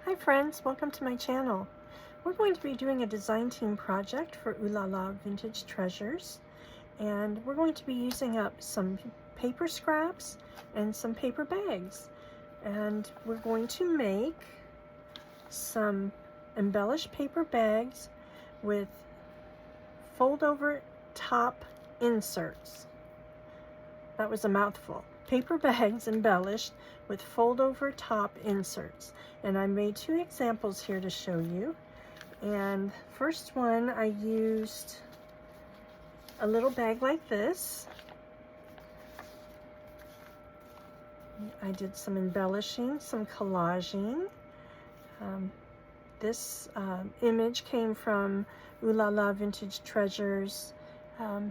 Hi friends, welcome to my channel. We're going to be doing a design team project for Ooh La La Vintage Treasures, and we're going to be using up some paper scraps and some paper bags, and we're going to make some embellished paper bags with fold over top inserts. That was a mouthful. Paper bags embellished with fold over top inserts. And I made two examples here to show you. And first one, I used a little bag like this. I did some embellishing, some collaging. This image came from Ooh La La Vintage Treasures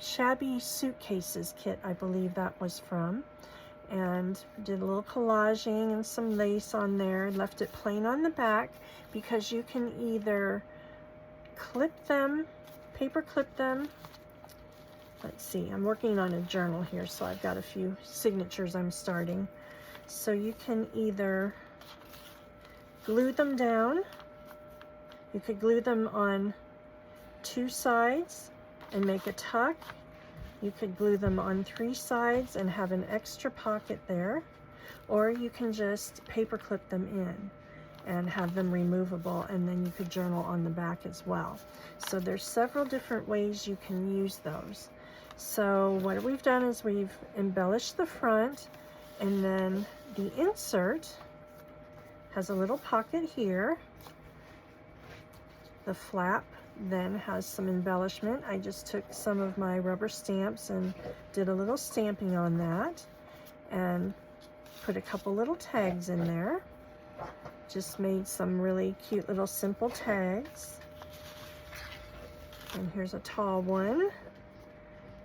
Shabby Suitcases kit, I believe that was from. And did a little collaging and some lace on there. Left it plain on the back because you can either clip them, paper clip them. Let's see, I'm working on a journal here, so I've got a few signatures I'm starting. So you can either glue them down. You could glue them on two sides and make a tuck. You could glue them on three sides and have an extra pocket there, or you can just paper clip them in and have them removable, and then you could journal on the back as well. So there's several different ways you can use those. So what we've done is we've embellished the front, and then the insert has a little pocket here. The flap then has some embellishment. I just took some of my rubber stamps and did a little stamping on that and put a couple little tags in there. Just made some really cute little simple tags. And here's a tall one.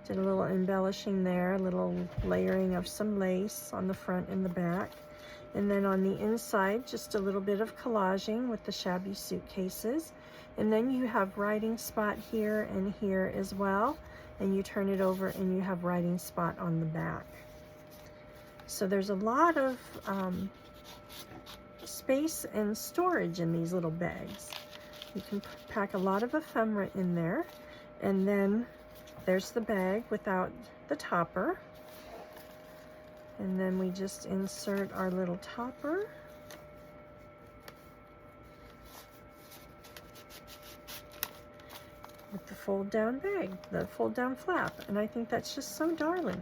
Did a little embellishing there, a little layering of some lace on the front and the back. And then on the inside, just a little bit of collaging with the shabby suitcases. And then you have writing spot here and here as well. And you turn it over and you have writing spot on the back. So there's a lot of space and storage in these little bags. You can pack a lot of ephemera in there. And then there's the bag without the topper. And then we just insert our little topper. With the fold down bag, the fold down flap. And I think that's just so darling.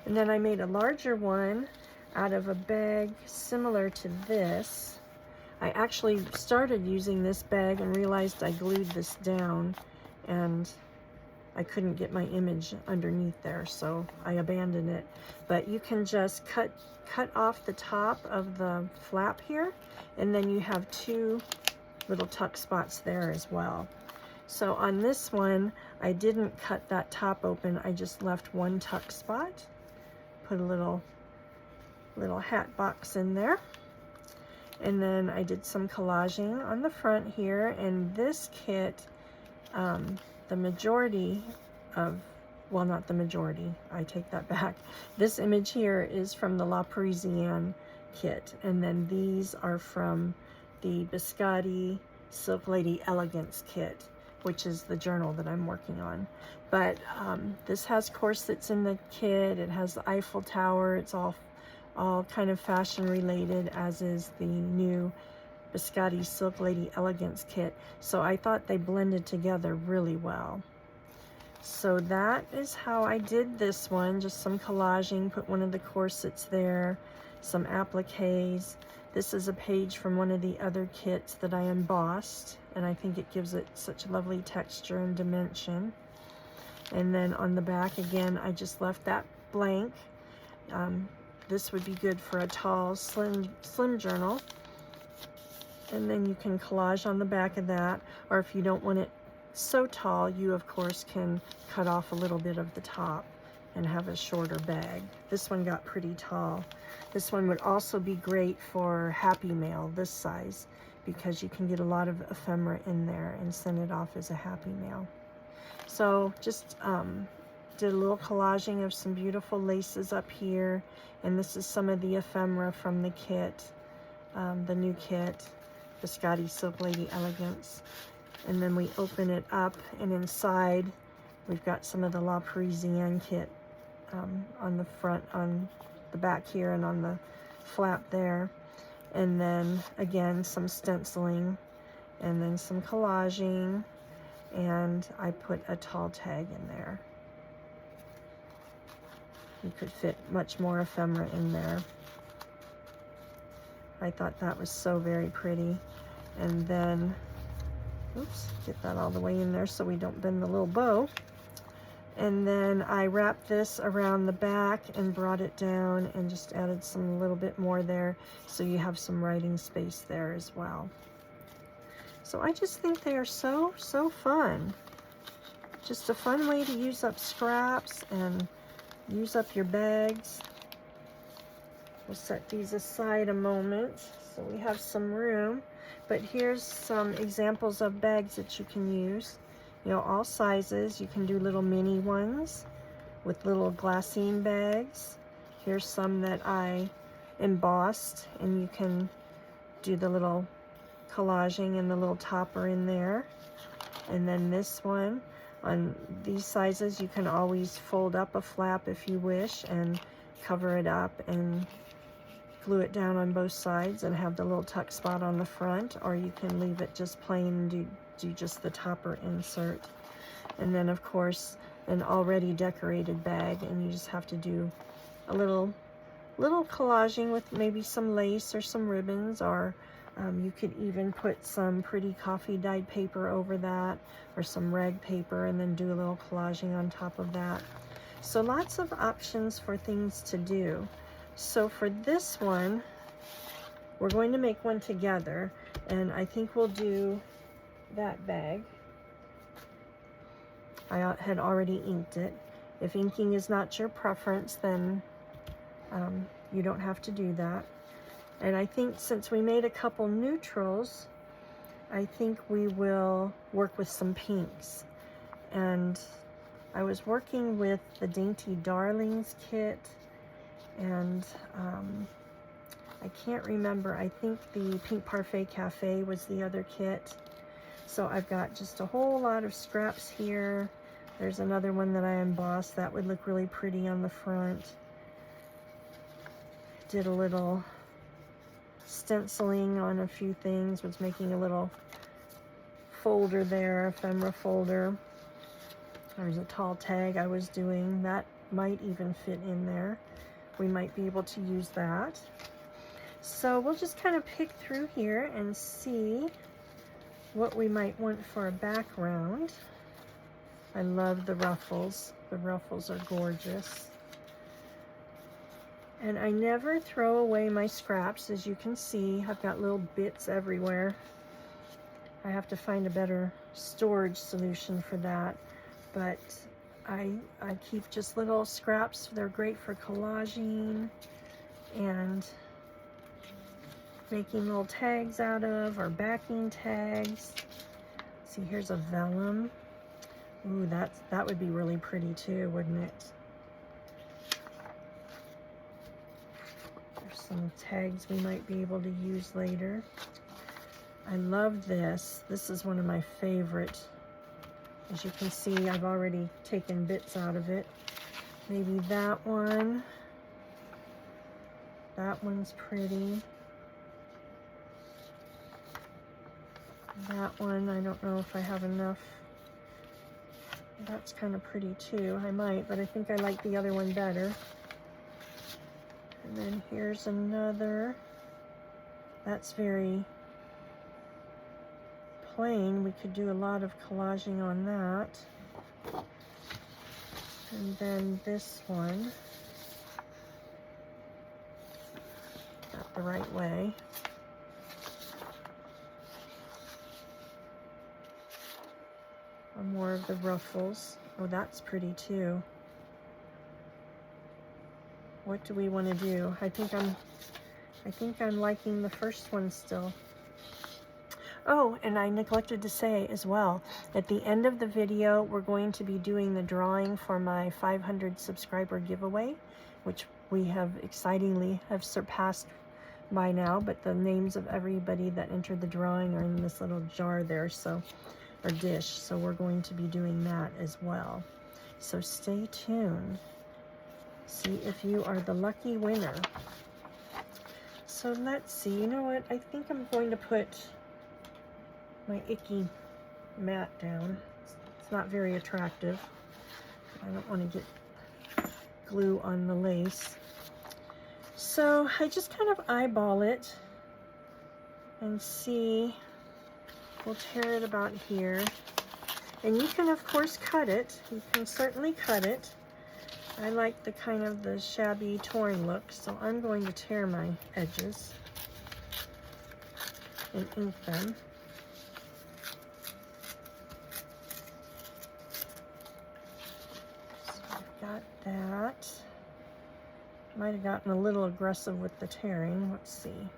And then I made a larger one out of a bag similar to this. I actually started using this bag and realized I glued this down and I couldn't get my image underneath there, so I abandoned it. But you can just cut off the top of the flap here, and then you have two little tuck spots there as well. So on this one, I didn't cut that top open, I just left one tuck spot. Put a little hat box in there. And then I did some collaging on the front here, and this kit, the majority of, well, not the majority, I take that back. This image here is from the La Parisienne kit, and then these are from the Biscotti Silk Lady Elegance kit, which is the journal that I'm working on. But this has corsets in the kit, it has the Eiffel Tower, it's all kind of fashion related, as is the new Biscotti Silk Lady Elegance kit. So I thought they blended together really well. So that is how I did this one, just some collaging, put one of the corsets there, some appliques. This is a page from one of the other kits that I embossed, and I think it gives it such lovely texture and dimension. And then on the back again, I just left that blank. This would be good for a tall, slim journal. And then you can collage on the back of that, or if you don't want it so tall, you of course can cut off a little bit of the top and have a shorter bag. This one got pretty tall. This one would also be great for Happy Mail, this size, because you can get a lot of ephemera in there and send it off as a Happy Mail. So just did a little collaging of some beautiful laces up here, and this is some of the ephemera from the kit, the new kit. Biscotti Silk Lady Elegance. And then we open it up, and inside we've got some of the La Parisienne kit on the front, on the back here, and on the flap there. And then again, some stenciling, and then some collaging, and I put a tall tag in there. You could fit much more ephemera in there. I thought that was so very pretty. And then, oops, get that all the way in there so we don't bend the little bow. And then I wrapped this around the back and brought it down and just added some little bit more there so you have some writing space there as well. So I just think they are so fun. Just a fun way to use up scraps and use up your bags. We'll set these aside a moment so we have some room. But here's some examples of bags that you can use. You know, all sizes. You can do little mini ones with little glassine bags. Here's some that I embossed, and you can do the little collaging and the little topper in there. And then this one, on these sizes, you can always fold up a flap if you wish and cover it up and glue it down on both sides and have the little tuck spot on the front, or you can leave it just plain and do just the topper insert. And then of course an already decorated bag, and you just have to do a little collaging with maybe some lace or some ribbons, or you could even put some pretty coffee dyed paper over that, or some rag paper, and then do a little collaging on top of that. So lots of options for things to do. So for this one, we're going to make one together, and I think we'll do that bag. I had already inked it. If inking is not your preference, then you don't have to do that. And I think since we made a couple neutrals, I think we will work with some pinks. And I was working with the Dainty Darlings kit, and I can't remember. I think the Pink Parfait Cafe was the other kit. So I've got just a whole lot of scraps here. There's another one that I embossed. That would look really pretty on the front. Did a little stenciling on a few things, was making a little folder there, ephemera folder. There's a tall tag I was doing. That might even fit in there. We might be able to use that. So we'll just kind of pick through here and see what we might want for a background. I love the ruffles. The ruffles are gorgeous. And I never throw away my scraps. As you can see, I've got little bits everywhere. I have to find a better storage solution for that. But I keep just little scraps. They're great for collaging and making little tags out of, or backing tags. See, here's a vellum. Ooh, that would be really pretty too, wouldn't it? There's some tags we might be able to use later. I love this. This is one of my favorite. As you can see, I've already taken bits out of it. Maybe that one. That one's pretty. That one, I don't know if I have enough. That's kind of pretty too. I might, but I think I like the other one better. And then here's another. That's very plain. We could do a lot of collaging on that. And then this one. Got the right way. More of the ruffles. Oh, that's pretty too. What do we want to do? I think I'm liking the first one still. Oh, and I neglected to say as well, at the end of the video, we're going to be doing the drawing for my 500 subscriber giveaway, which we have excitingly surpassed by now, but the names of everybody that entered the drawing are in this little jar there, so, or dish, so we're going to be doing that as well. So stay tuned. See if you are the lucky winner. So let's see, you know what, I think I'm going to put my icky mat down. It's not very attractive. I don't want to get glue on the lace. So I just kind of eyeball it and see. We'll tear it about here. And you can of course cut it. You can certainly cut it. I like the kind of the shabby torn look, so I'm going to tear my edges and ink them. So I've got that. Might have gotten a little aggressive with the tearing. Let's see.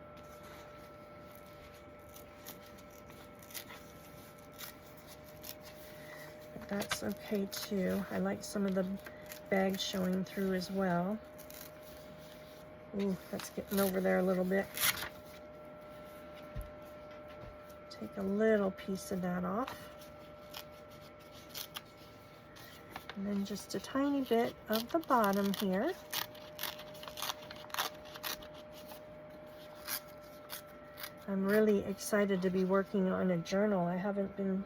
But that's okay too. I like some of the bag showing through as well. Ooh, that's getting over there a little bit. Take a little piece of that off. And then just a tiny bit of the bottom here. I'm really excited to be working on a journal. I haven't been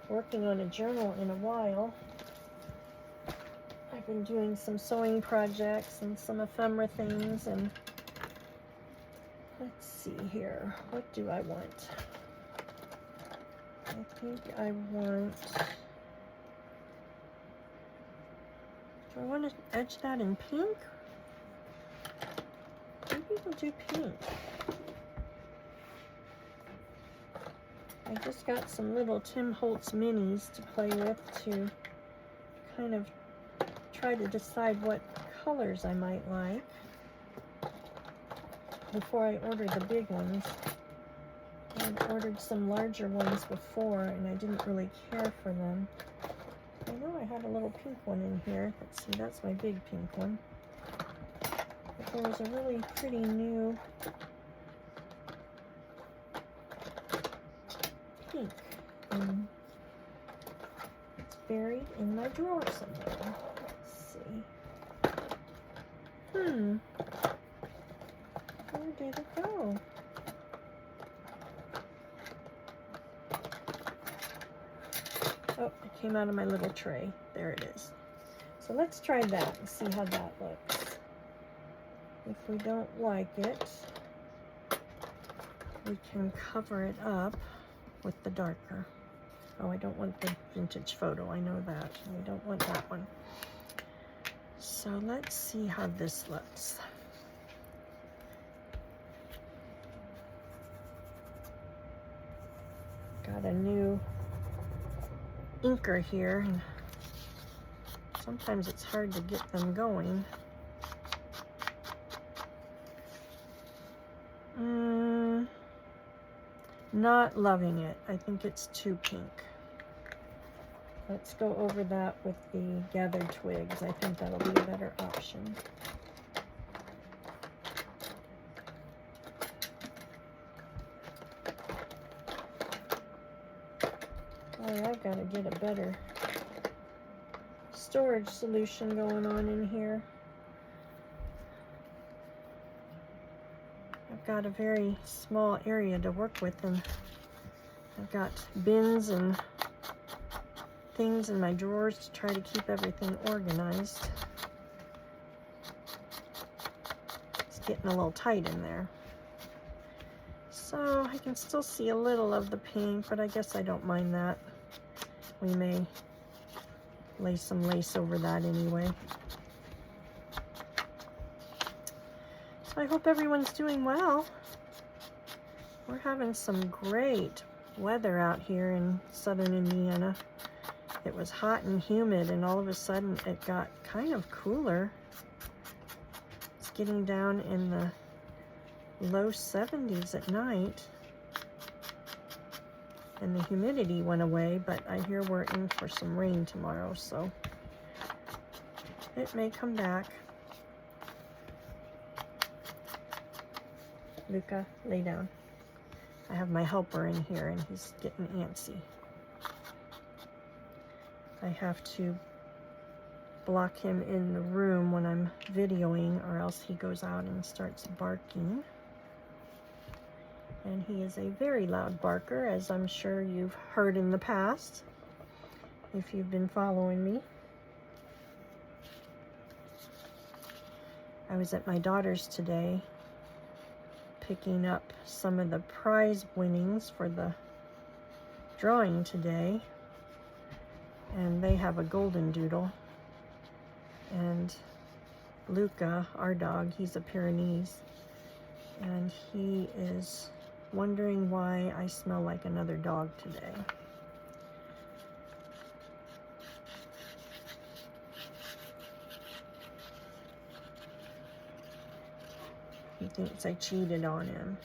working on a journal in a while. I've been doing some sewing projects and some ephemera things, and let's see here. What do I want? I think I want, do I want to edge that in pink? Maybe we'll do pink. I just got some little Tim Holtz minis to play with to kind of try to decide what colors I might like before I order the big ones. I'd ordered some larger ones before and I didn't really care for them. I know I had a little pink one in here. Let's see, that's my big pink one. But there was a really pretty new pink. It's buried in my drawer somewhere. Let's see. Where did it go? Oh, it came out of my little tray. There it is. So let's try that and see how that looks. If we don't like it, we can cover it up with the darker. Oh, I don't want the vintage photo. I know that. I don't want that one. So let's see how this looks. Got a new inker here, and sometimes it's hard to get them going. Not loving it. I think it's too pink. Let's go over that with the gathered twigs. I think that'll be a better option. Oh, I've got to get a better storage solution going on in here. I've got a very small area to work with, and I've got bins and things in my drawers to try to keep everything organized. It's getting a little tight in there. So I can still see a little of the pink, but I guess I don't mind that. We may lay some lace over that anyway. So I hope everyone's doing well. We're having some great weather out here in southern Indiana. It was hot and humid, and all of a sudden it got kind of cooler. It's getting down in the low 70s at night. And the humidity went away, but I hear we're in for some rain tomorrow, so it may come back. Luca, lay down. I have my helper in here and he's getting antsy. I have to block him in the room when I'm videoing, or else he goes out and starts barking. And he is a very loud barker, as I'm sure you've heard in the past, if you've been following me. I was at my daughter's today, picking up some of the prize winnings for the drawing today. And they have a golden doodle. And Luca, our dog, he's a Pyrenees, and he is wondering why I smell like another dog today. He thinks I cheated on him.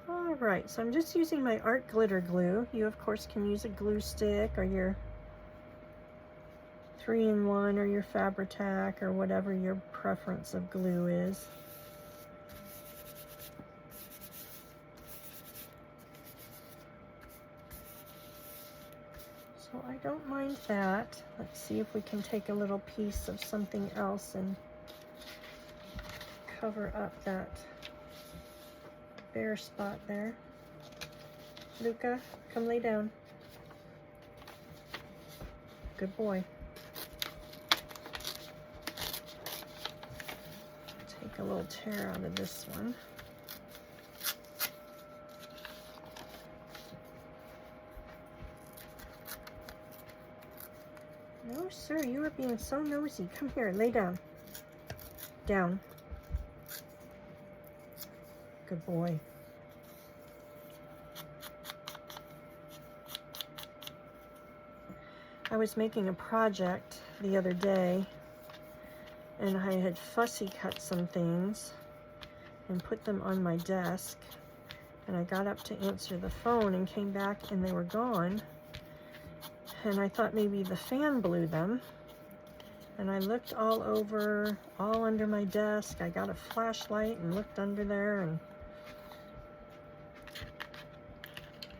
Alright, so I'm just using my art glitter glue. You of course can use a glue stick or your 3-in-1 or your Fabri-Tac or whatever your preference of glue is. So I don't mind that. Let's see if we can take a little piece of something else and cover up that bare spot there. Luca, come lay down. Good boy. Take a little tear out of this one. No, sir, you are being so nosy. Come here, lay down. Down. Good boy. I was making a project the other day, and I had fussy cut some things and put them on my desk, and I got up to answer the phone and came back and they were gone, and I thought maybe the fan blew them, and I looked all over, all under my desk. I got a flashlight and looked under there and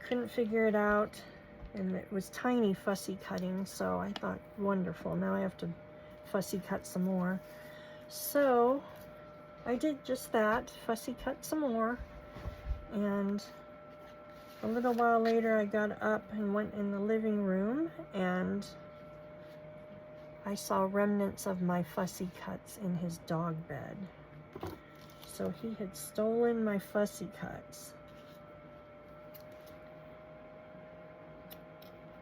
couldn't figure it out. And it was tiny fussy cutting, so I thought, wonderful, now I have to fussy cut some more. So I did just that, fussy cut some more, and a little while later I got up and went in the living room, and I saw remnants of my fussy cuts in his dog bed. So he had stolen my fussy cuts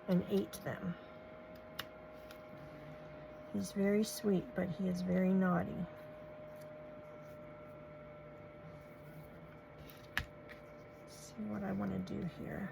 and ate them. He's very sweet, but he is very naughty. Let's see what I want to do here.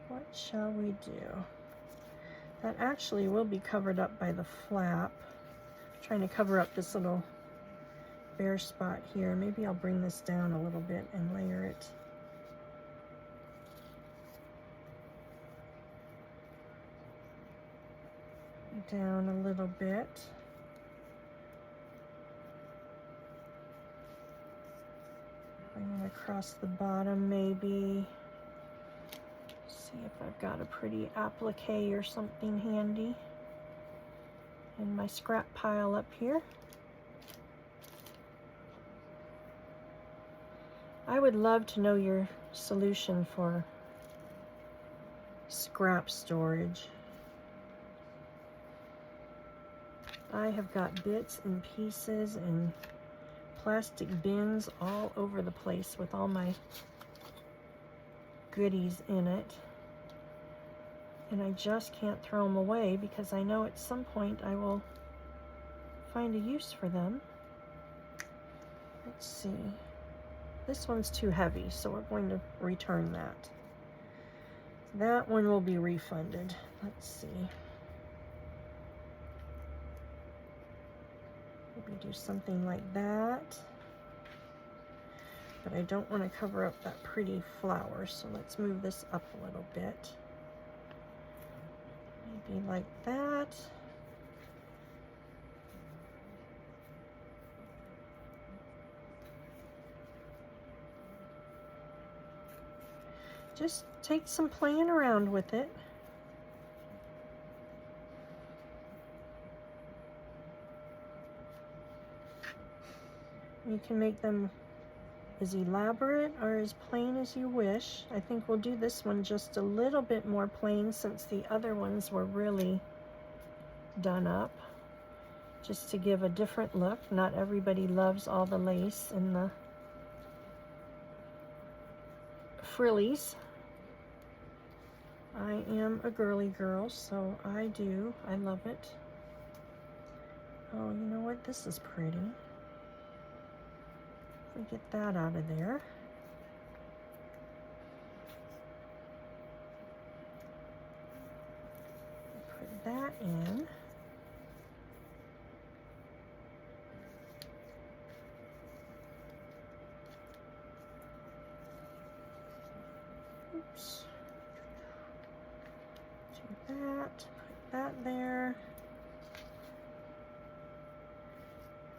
What shall we do? That actually will be covered up by the flap. I'm trying to cover up this little bare spot here. Maybe I'll bring this down a little bit and layer it. Down a little bit. Bring it across the bottom maybe. See if I've got a pretty applique or something handy in my scrap pile up here. I would love to know your solution for scrap storage. I have got bits and pieces and plastic bins all over the place with all my goodies in it. And I just can't throw them away because I know at some point I will find a use for them. Let's see. This one's too heavy, so we're going to return that. That one will be refunded. let's see. Maybe do something like that. But I don't want to cover up that pretty flower, so let's move this up a little bit. Maybe like that. Just take some playing around with it. You can make them as elaborate or as plain as you wish. I think we'll do this one just a little bit more plain since the other ones were really done up, just to give a different look. Not everybody loves all the lace and the frillies. I am a girly girl, so I love it. Oh, you know what? This is pretty. We get that out of there. Put that in. Oops. Do that. Put that there.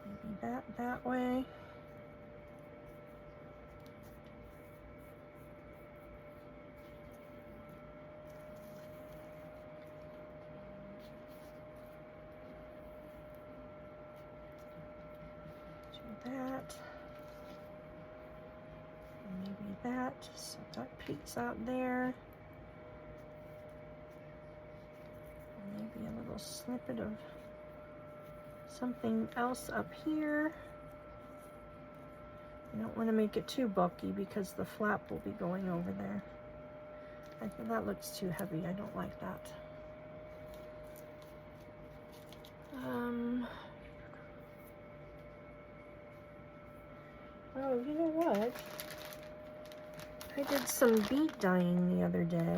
Maybe that way. That, maybe that, so that peeks out there. Maybe a little snippet of something else up here. I don't want to make it too bulky because the flap will be going over there. I think that looks too heavy. I don't like that. Oh, you know what? I did some bead dyeing the other day.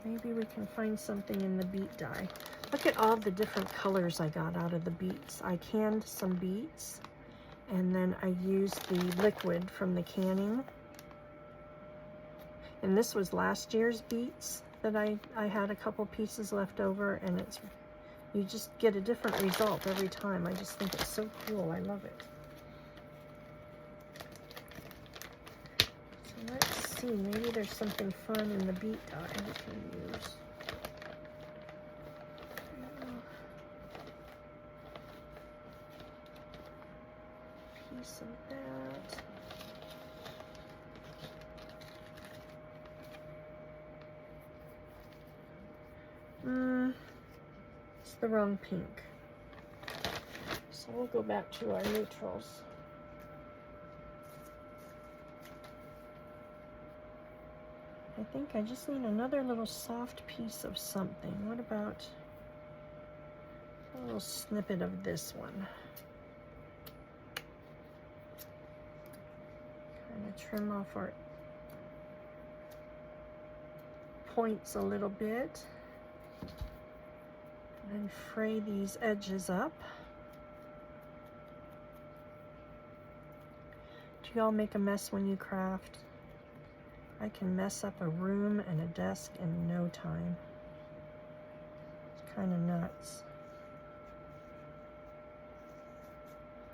Maybe we can find something in the bead dye. Look at all the different colors I got out of the beads. I canned some beads, and then I used the liquid from the canning. And this was last year's beads that I had a couple pieces left over, and you just get a different result every time. I just think it's so cool. I love it. So let's see, maybe there's something fun in the bead dye we can use. Piece of that. It's the wrong pink. So we'll go back to our neutrals. I think I just need another little soft piece of something. What about a little snippet of this one? Kind of trim off our points a little bit. And fray these edges up. Do y'all make a mess when you craft? I can mess up a room and a desk in no time. It's kind of nuts.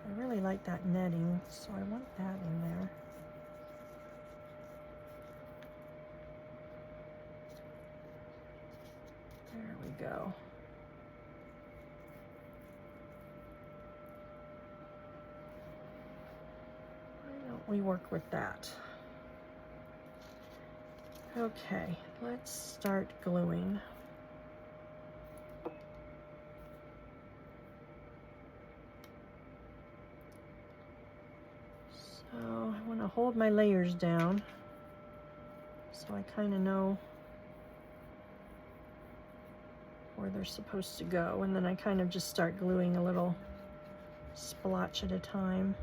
I really like that netting, so I want that in there. There we go. We work with that. Okay, let's start gluing. So I want to hold my layers down so I kind of know where they're supposed to go, and then I kind of just start gluing a little splotch at a time.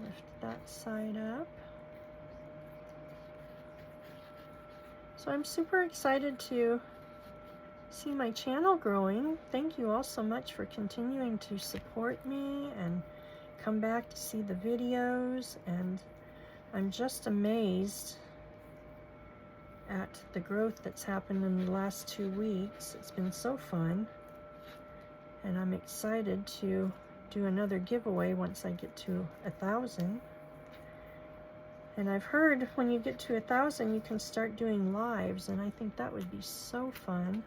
Lift side up. So I'm super excited to see my channel growing. Thank you all so much for continuing to support me and come back to see the videos, and I'm just amazed at the growth that's happened in the last 2 weeks. It's been so fun, and I'm excited to do another giveaway once I get to 1,000. And I've heard when you get to 1,000 you can start doing lives, and I think that would be so fun.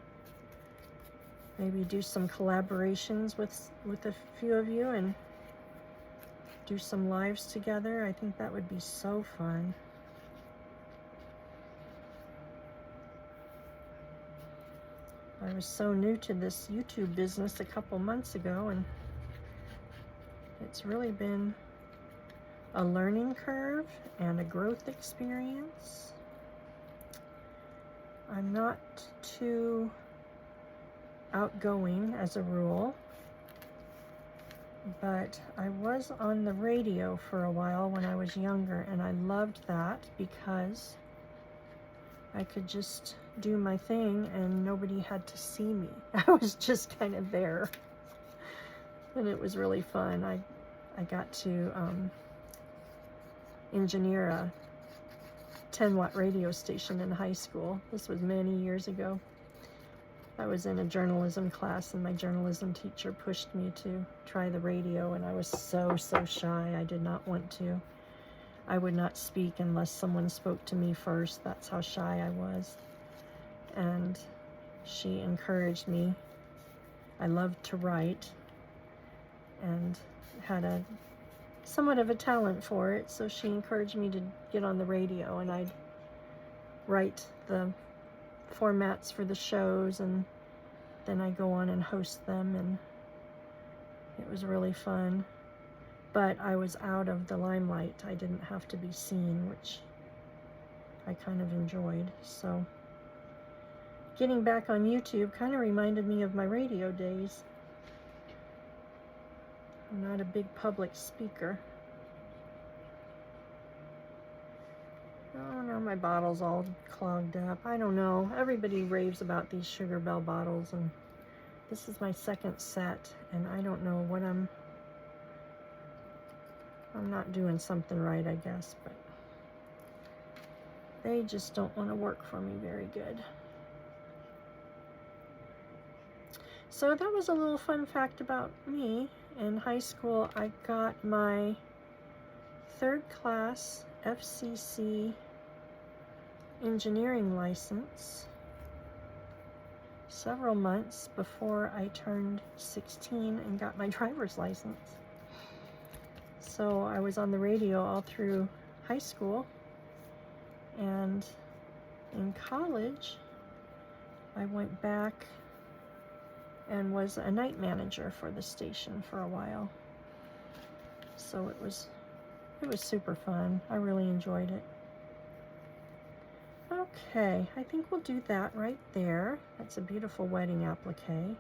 Maybe do some collaborations with a few of you and do some lives together. I think that would be so fun. I was so new to this YouTube business a couple months ago, and it's really been a learning curve and a growth experience. I'm not too outgoing as a rule, but I was on the radio for a while when I was younger, and I loved that because I could just do my thing and nobody had to see me. I was just kind of there, and it was really fun. I got to engineer a 10-watt radio station in high school. This was many years ago. I was in a journalism class, and my journalism teacher pushed me to try the radio, and I was so shy. I did not want to. I would not speak unless someone spoke to me first. That's how shy I was. And she encouraged me. I loved to write and had a somewhat of a talent for it, so she encouraged me to get on the radio, and I'd write the formats for the shows, and then I go on and host them, and it was really fun. But I was out of the limelight. I didn't have to be seen, which I kind of enjoyed. So getting back on YouTube kind of reminded me of my radio days. I'm not a big public speaker. Oh no, my bottle's all clogged up. I don't know. Everybody raves about these Sugar Bell bottles, and this is my second set, and I don't know what I'm not doing something right, I guess, but they just don't want to work for me very good. So that was a little fun fact about me. In high school, I got my 3rd class FCC engineering license several months before I turned 16 and got my driver's license. So I was on the radio all through high school, and in college I went back and was a night manager for the station for a while. So it was super fun. I really enjoyed it. Okay, I think we'll do that right there. That's a beautiful wedding applique.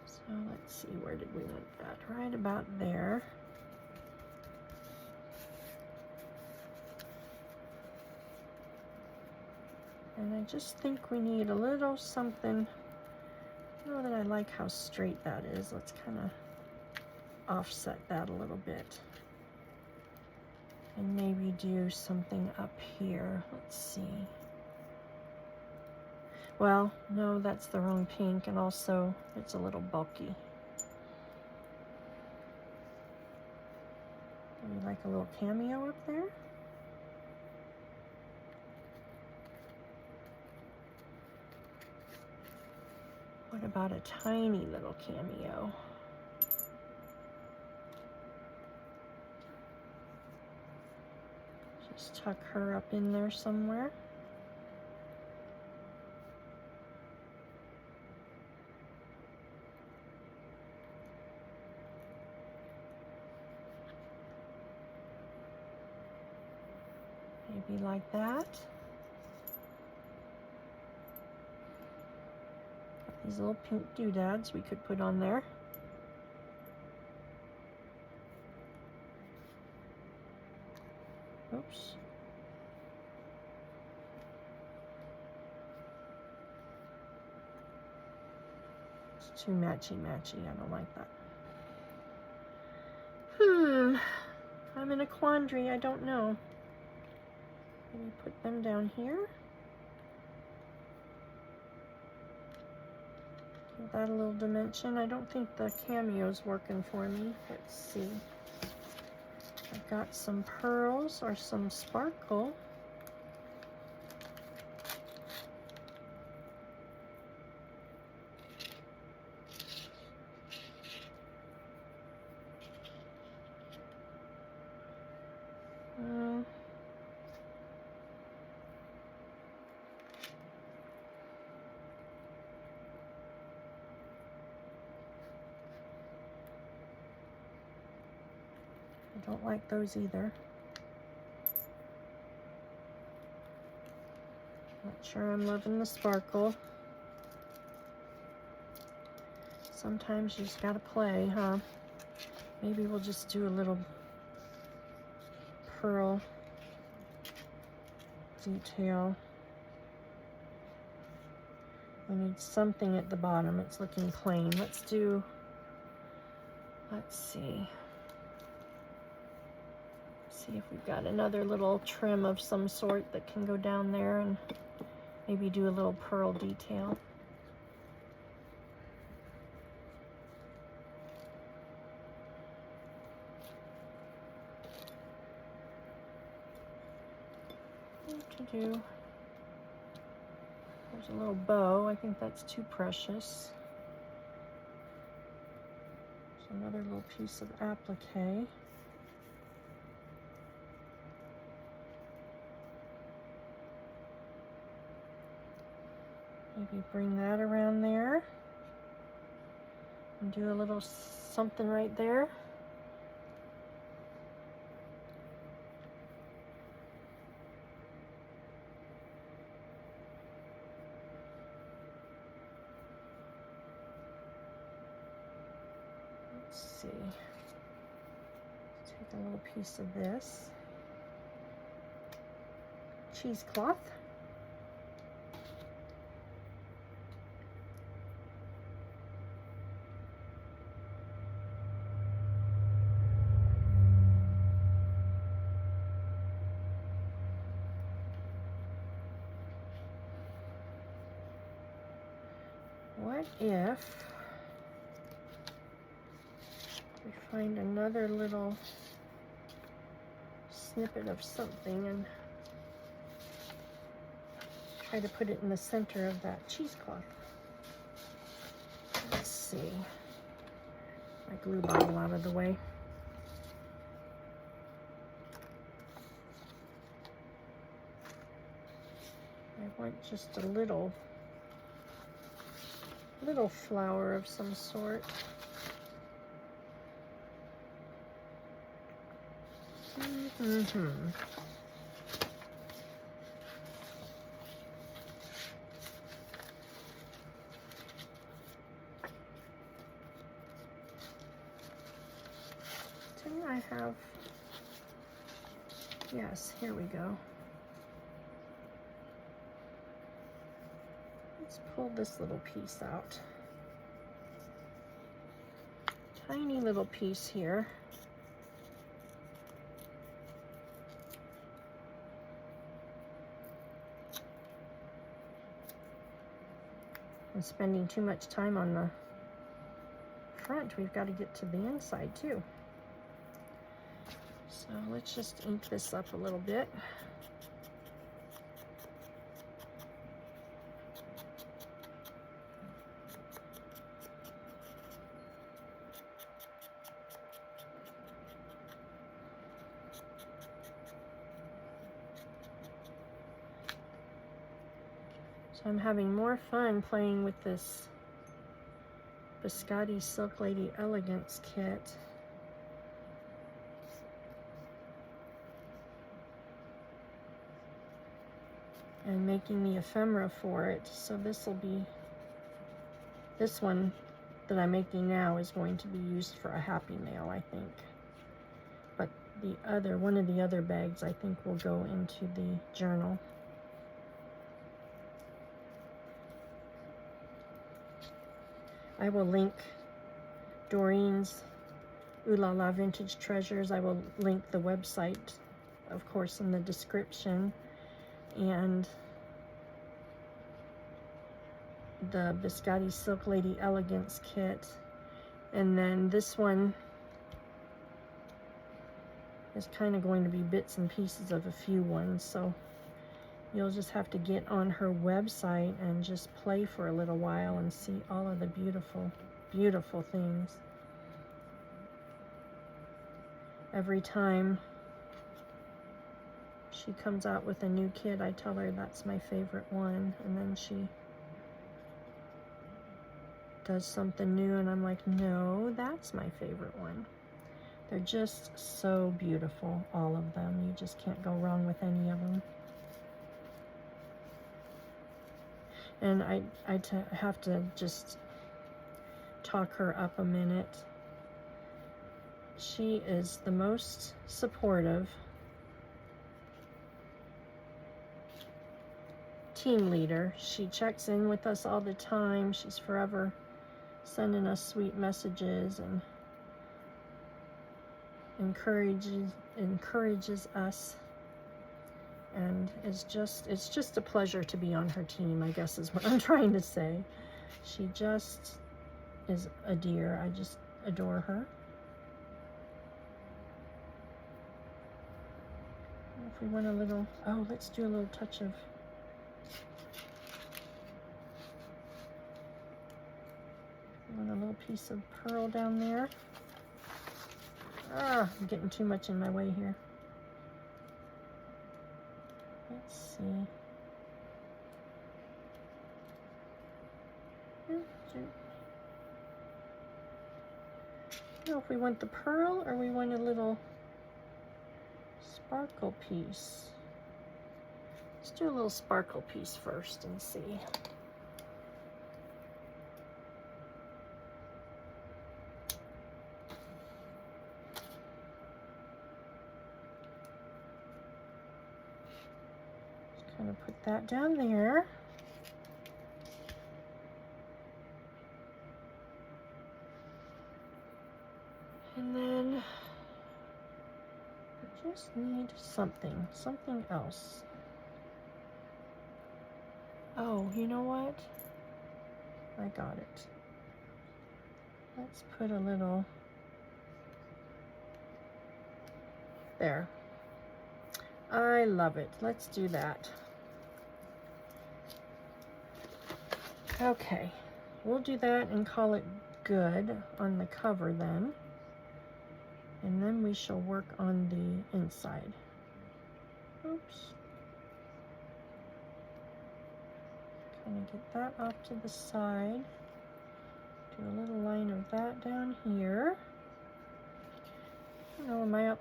So let's see, where did we want that? Right about there. And I just think we need a little something. I know that I like how straight that is. Let's kind of offset that a little bit. And maybe do something up here. Let's see. Well, no, that's the wrong pink, and also it's a little bulky. Would you like a little cameo up there? What about a tiny little cameo? Just tuck her up in there somewhere. Maybe like that. These little pink doodads we could put on there. Oops. It's too matchy-matchy. I don't like that. I'm in a quandary. I don't know. Maybe put them down here. Give that a little dimension. I don't think the cameo's working for me. Let's see. I've got some pearls or some sparkle. I don't like those either. Not sure I'm loving the sparkle. Sometimes you just gotta play, huh? Maybe we'll just do a little pearl detail. We need something at the bottom. It's looking plain. Let's see. See if we've got another little trim of some sort that can go down there and maybe do a little pearl detail. What to do? There's a little bow. I think that's too precious. There's another little piece of applique. Maybe bring that around there and do a little something right there. Let's see. Let's take a little piece of this cheesecloth. What if we find another little snippet of something and try to put it in the center of that cheesecloth? Let's see. My glue bottle out of the way. I want just a little flower of some sort. Didn't I have? Yes, here we go. Let's pull this little piece out. Tiny little piece here. I'm spending too much time on the front. We've got to get to the inside too. So let's just ink this up a little bit. So I'm having more fun playing with this Biscotti Silk Lady Elegance kit. and making the ephemera for it. So this will be, this one that I'm making now is going to be used for a happy mail, I think. But the other, one of the other bags, I think will go into the journal. I will link Doreen's Ooh La La Vintage Treasures. I will link the website, of course, in the description. And the Biscotti Silk Lady Elegance kit. And then this one is kind of going to be bits and pieces of a few ones. So you'll just have to get on her website and just play for a little while and see all of the beautiful, beautiful things. Every time she comes out with a new kit, I tell her that's my favorite one. And then she does something new and I'm like, no, that's my favorite one. They're just so beautiful, all of them. You just can't go wrong with any of them. And I have to just talk her up a minute. She is the most supportive team leader. She checks in with us all the time. She's forever sending us sweet messages and encourages us. And it's just a pleasure to be on her team, I guess is what I'm trying to say. She just is a dear. I just adore her. If we want a little, oh, let's do a little touch of a little piece of pearl down there. Ah, I'm getting too much in my way here. Let's see. I don't know if we want the pearl or we want a little sparkle piece. Let's do a little sparkle piece first and see. Just kind of put that down there. And then I just need something else. Oh, you know what? I got it. Let's put a little there. I love it. Let's do that. Okay, we'll do that and call it good on the cover then. And then we shall work on the inside. Oops. Kind of get that off to the side. Do a little line of that down here. I don't know, am I up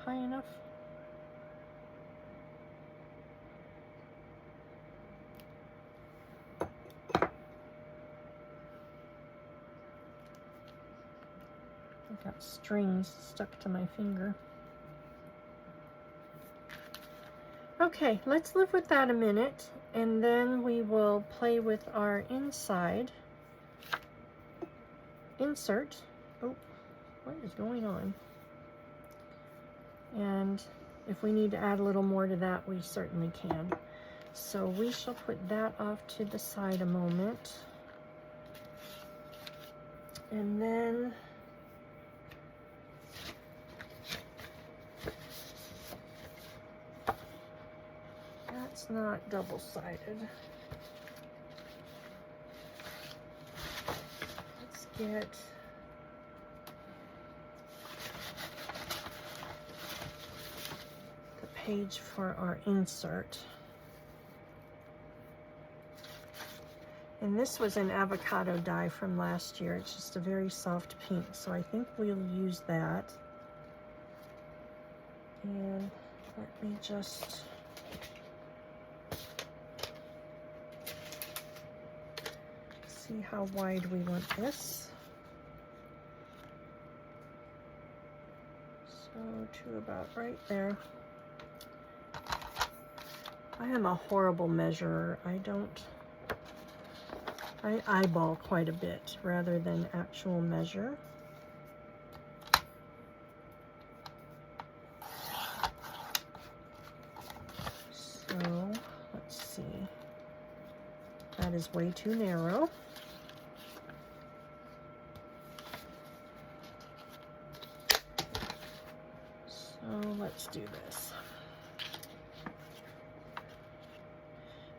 high enough? I've got strings stuck to my finger. Okay, let's live with that a minute, and then we will play with our inside insert. Oh, what is going on? And if we need to add a little more to that, we certainly can. So we shall put that off to the side a moment. And then that's not double-sided. Let's get the page for our insert. And this was an avocado dye from last year. It's just a very soft pink, so I think we'll use that. And let me just see how wide we want this. So to about right there. I am a horrible measurer. I eyeball quite a bit rather than actual measure. So let's see. That is way too narrow. So let's do this.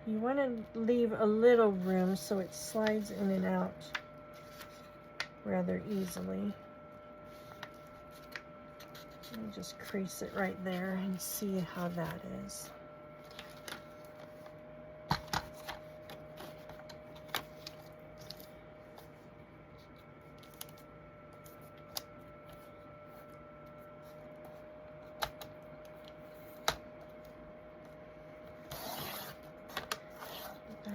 You want to leave a little room so it slides in and out rather easily. Let me just crease it right there and see how that is.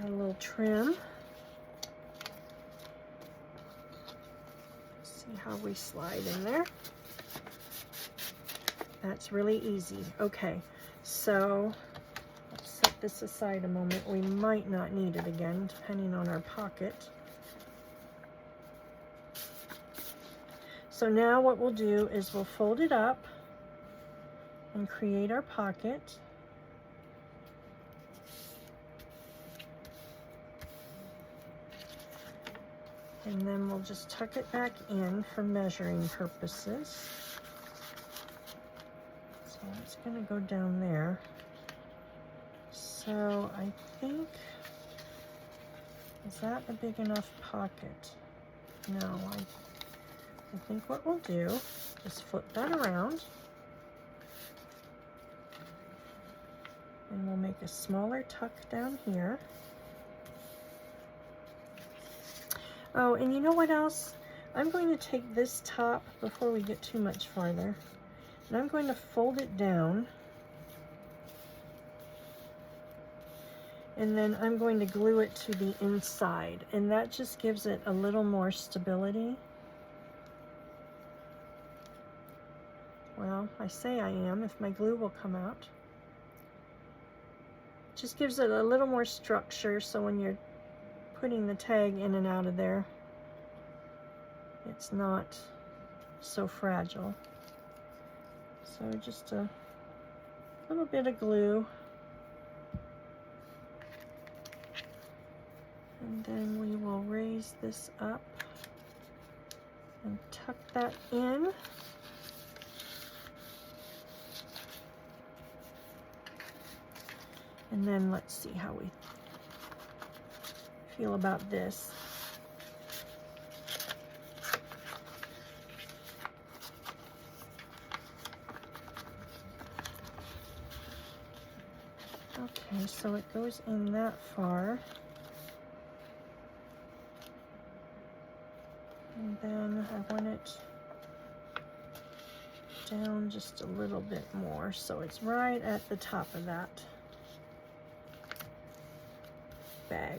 A little trim. See how we slide in there. That's really easy. Okay, so let's set this aside a moment. We might not need it again, depending on our pocket. So now what we'll do is we'll fold it up and create our pocket. And then we'll just tuck it back in for measuring purposes. So it's going to go down there. So I think, is that a big enough pocket? No, I think what we'll do is flip that around. And we'll make a smaller tuck down here. Oh, and you know what else? I'm going to take this top before we get too much farther, and I'm going to fold it down, and then I'm going to glue it to the inside, and that just gives it a little more stability. Well, I say I am, if my glue will come out. Just gives it a little more structure, so when you're putting the tag in and out of there, it's not so fragile. So just a little bit of glue, and then we will raise this up and tuck that in. And then let's see how we feel about this. Okay, so it goes in that far. And then I want it down just a little bit more, so it's right at the top of that bag.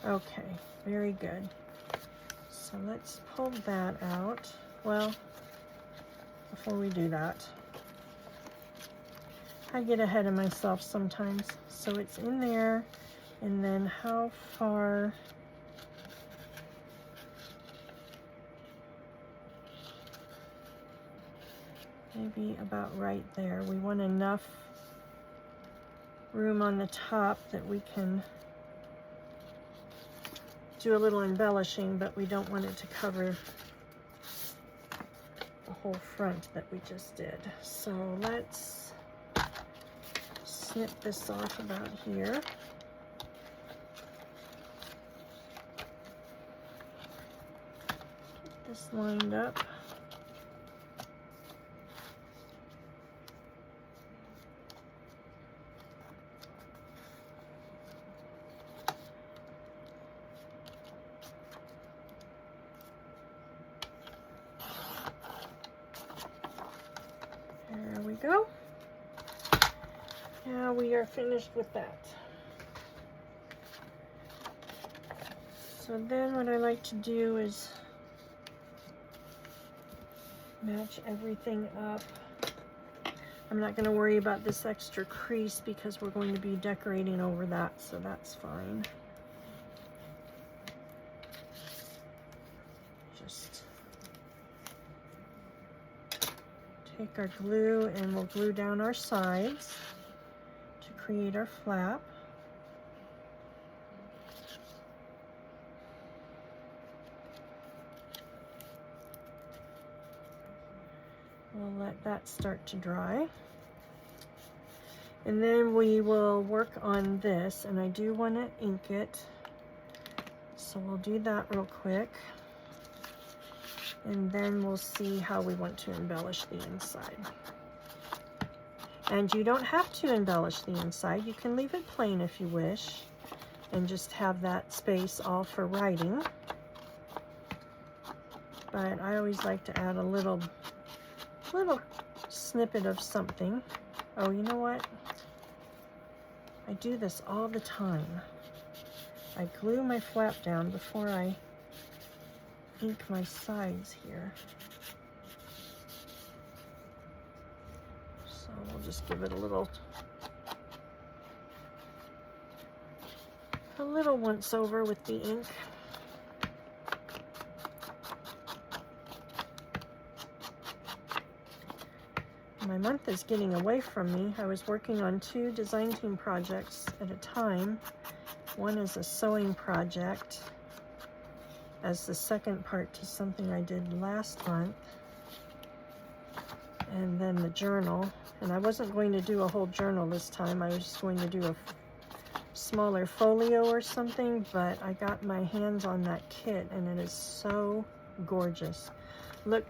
Okay, very good. So let's pull that out. Well, before we do that, I get ahead of myself sometimes. So it's in there, and then how far? Maybe about right there. We want enough room on the top that we can do a little embellishing, but we don't want it to cover the whole front that we just did. So let's snip this off about here. Get this lined up. There we go. Now we are finished with that. So then what I like to do is match everything up. I'm not going to worry about this extra crease because we're going to be decorating over that, so that's fine. Just take our glue and we'll glue down our sides to create our flap. We'll let that start to dry. And then we will work on this, and I do want to ink it. So we'll do that real quick. And then we'll see how we want to embellish the inside. And you don't have to embellish the inside. You can leave it plain if you wish, and just have that space all for writing. But I always like to add a little snippet of something. Oh, you know what? I do this all the time. I glue my flap down before I ink my sides here. So we'll just give it a little once over with the ink. My month is getting away from me. I was working on 2 design team projects at a time. One is a sewing project as the second part to something I did last month. And then the journal. And I wasn't going to do a whole journal this time. I was just going to do a smaller folio or something, but I got my hands on that kit and it is so gorgeous. Look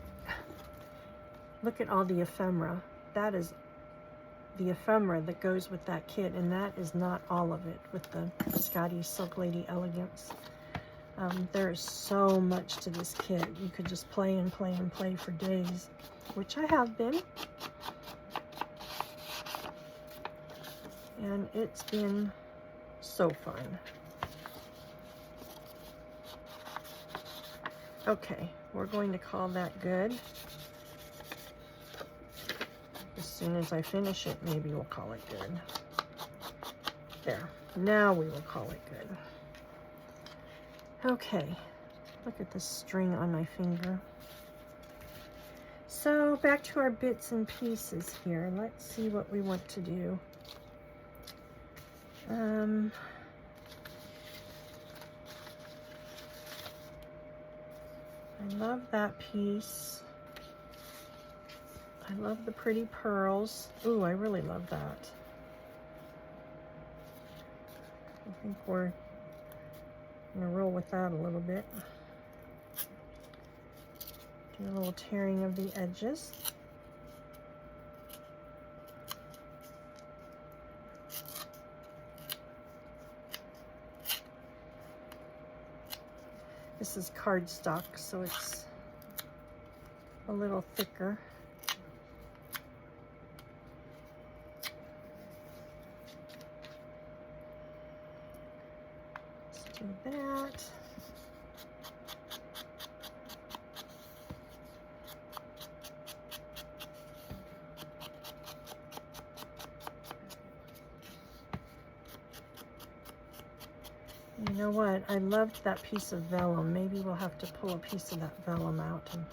at all the ephemera. That is the ephemera that goes with that kit, and that is not all of it with the Scotty Silk Lady Elegance. There is so much to this kit. You could just play and play and play for days, which I have been. And it's been so fun. Okay, we're going to call that good. As soon as I finish it, maybe we'll call it good. There, now we will call it good. Okay, look at the string on my finger. So back to our bits and pieces here. Let's see what we want to do. I love that piece. I love the pretty pearls. Ooh, I really love that. I think we're gonna roll with that a little bit. Do a little tearing of the edges. This is cardstock, so it's a little thicker. Let's do that. You know what? I loved that piece of vellum. Maybe we'll have to pull a piece of that vellum out and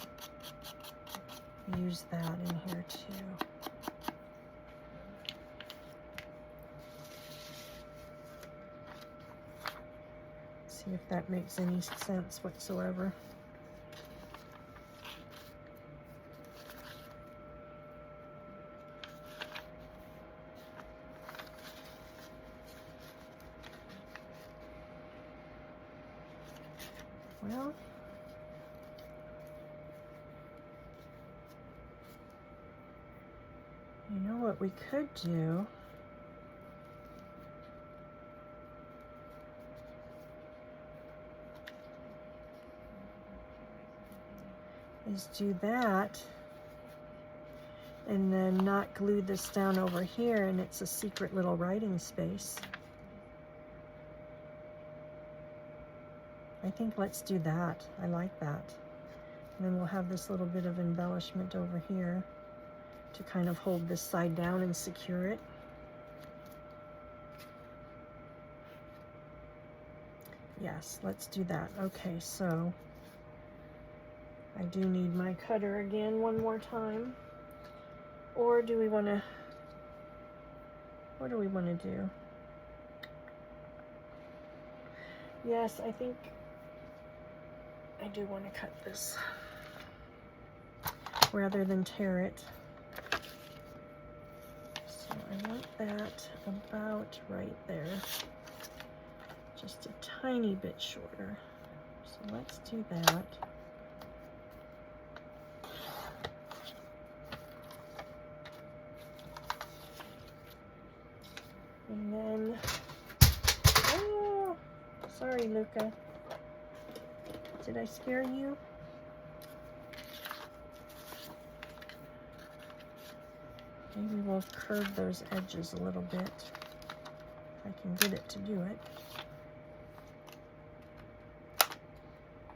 use that in here too. See if that makes any sense whatsoever. Well, you know what we could do? Is do that and then not glue this down over here, and it's a secret little writing space. I think let's do that. I like that. And then we'll have this little bit of embellishment over here to kind of hold this side down and secure it. Yes, let's do that. Okay, so I do need my cutter again one more time. Or do we want to, what do we want to do? Yes, I think I do want to cut this rather than tear it. So I want that about right there. Just a tiny bit shorter. So let's do that. And then, oh, sorry, Luca. Did I scare you? Maybe we'll curve those edges a little bit, if I can get it to do it.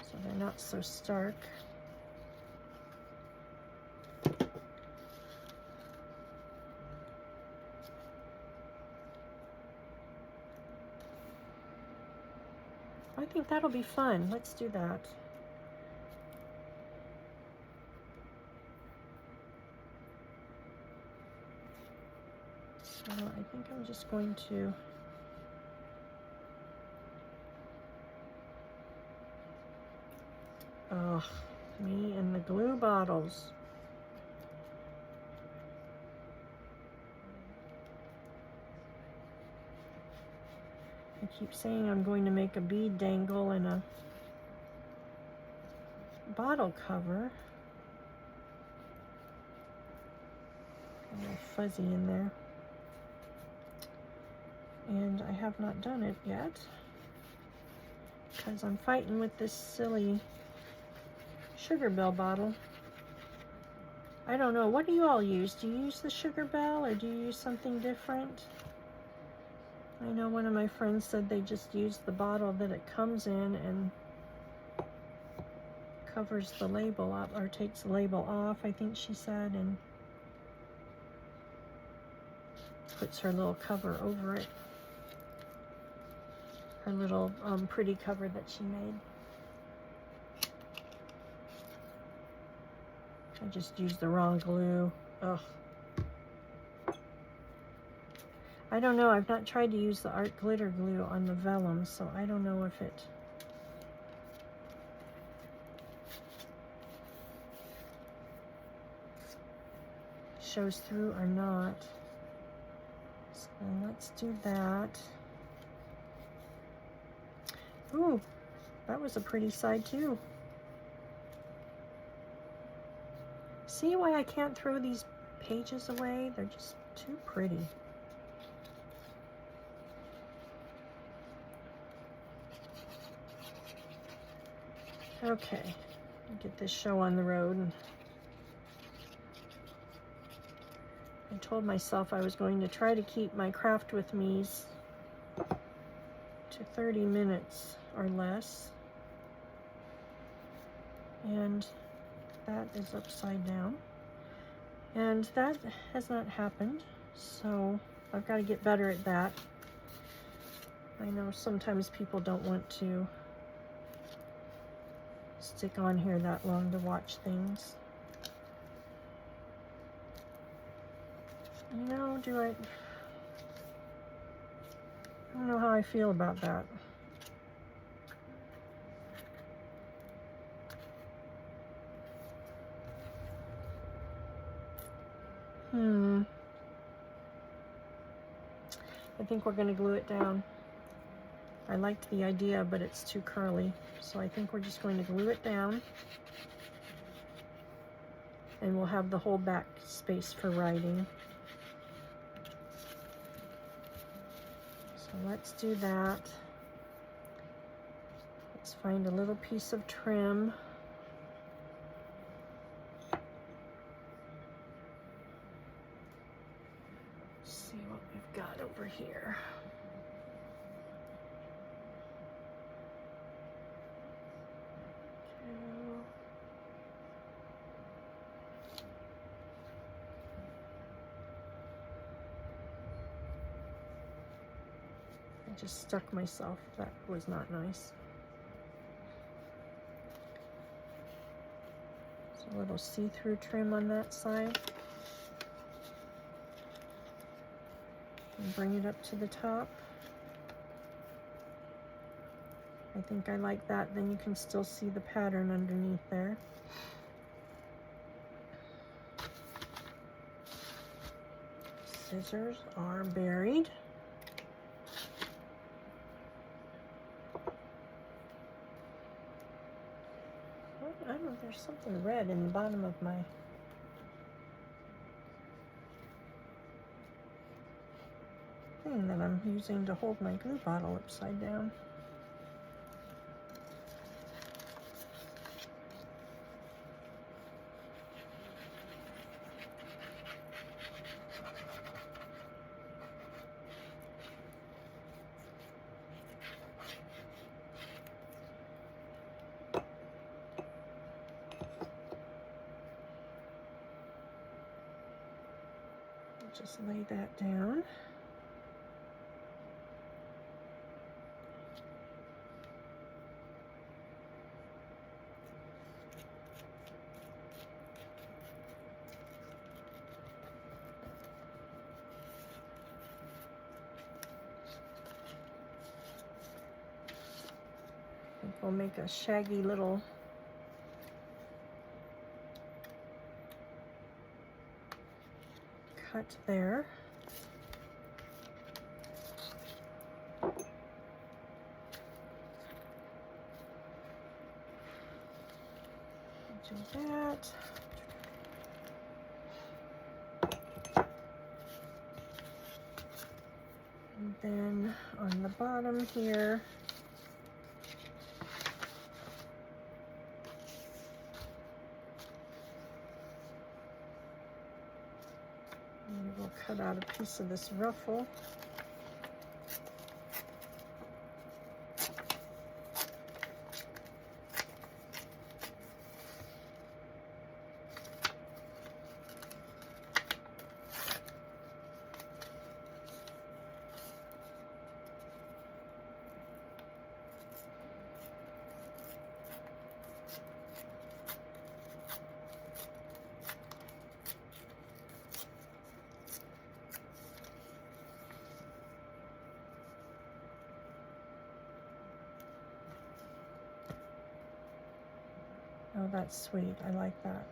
So they're not so stark. I think that'll be fun. Let's do that. So I think I'm just going to me and the glue bottles. I keep saying I'm going to make a bead dangle and a bottle cover. A little fuzzy in there. And I have not done it yet because I'm fighting with this silly Sugar Bell bottle. I don't know. What do you all use? Do you use the Sugar Bell or do you use something different? I know one of my friends said they just use the bottle that it comes in and covers the label up, or takes the label off, I think she said, and puts her little cover over it. Her little pretty cover that she made. I just used the wrong glue. Ugh. I don't know. I've not tried to use the art glitter glue on the vellum, so I don't know if it shows through or not. So let's do that. Ooh, that was a pretty side too. See why I can't throw these pages away? They're just too pretty. Okay, get this show on the road. I told myself I was going to try to keep my craft with me's to 30 minutes or less. And that is upside down. And that has not happened, so I've got to get better at that. I know sometimes people don't want to stick on here that long to watch things. You know, I don't know how I feel about that. I think we're going to glue it down. I liked the idea, but it's too curly. So I think we're just going to glue it down. And we'll have the whole back space for writing. So let's do that. Let's find a little piece of trim. See what we've got over here. I just stuck myself. That was not nice. So a little see-through trim on that side. And bring it up to the top. I think I like that. Then you can still see the pattern underneath there. Scissors are buried. I don't know, there's something red in the bottom of my thing that I'm using to hold my glue bottle upside down. Just lay that down. I think we'll make a shaggy little cut there. Do that. And then on the bottom here, we'll cut out a piece of this ruffle. Oh, that's sweet. I like that.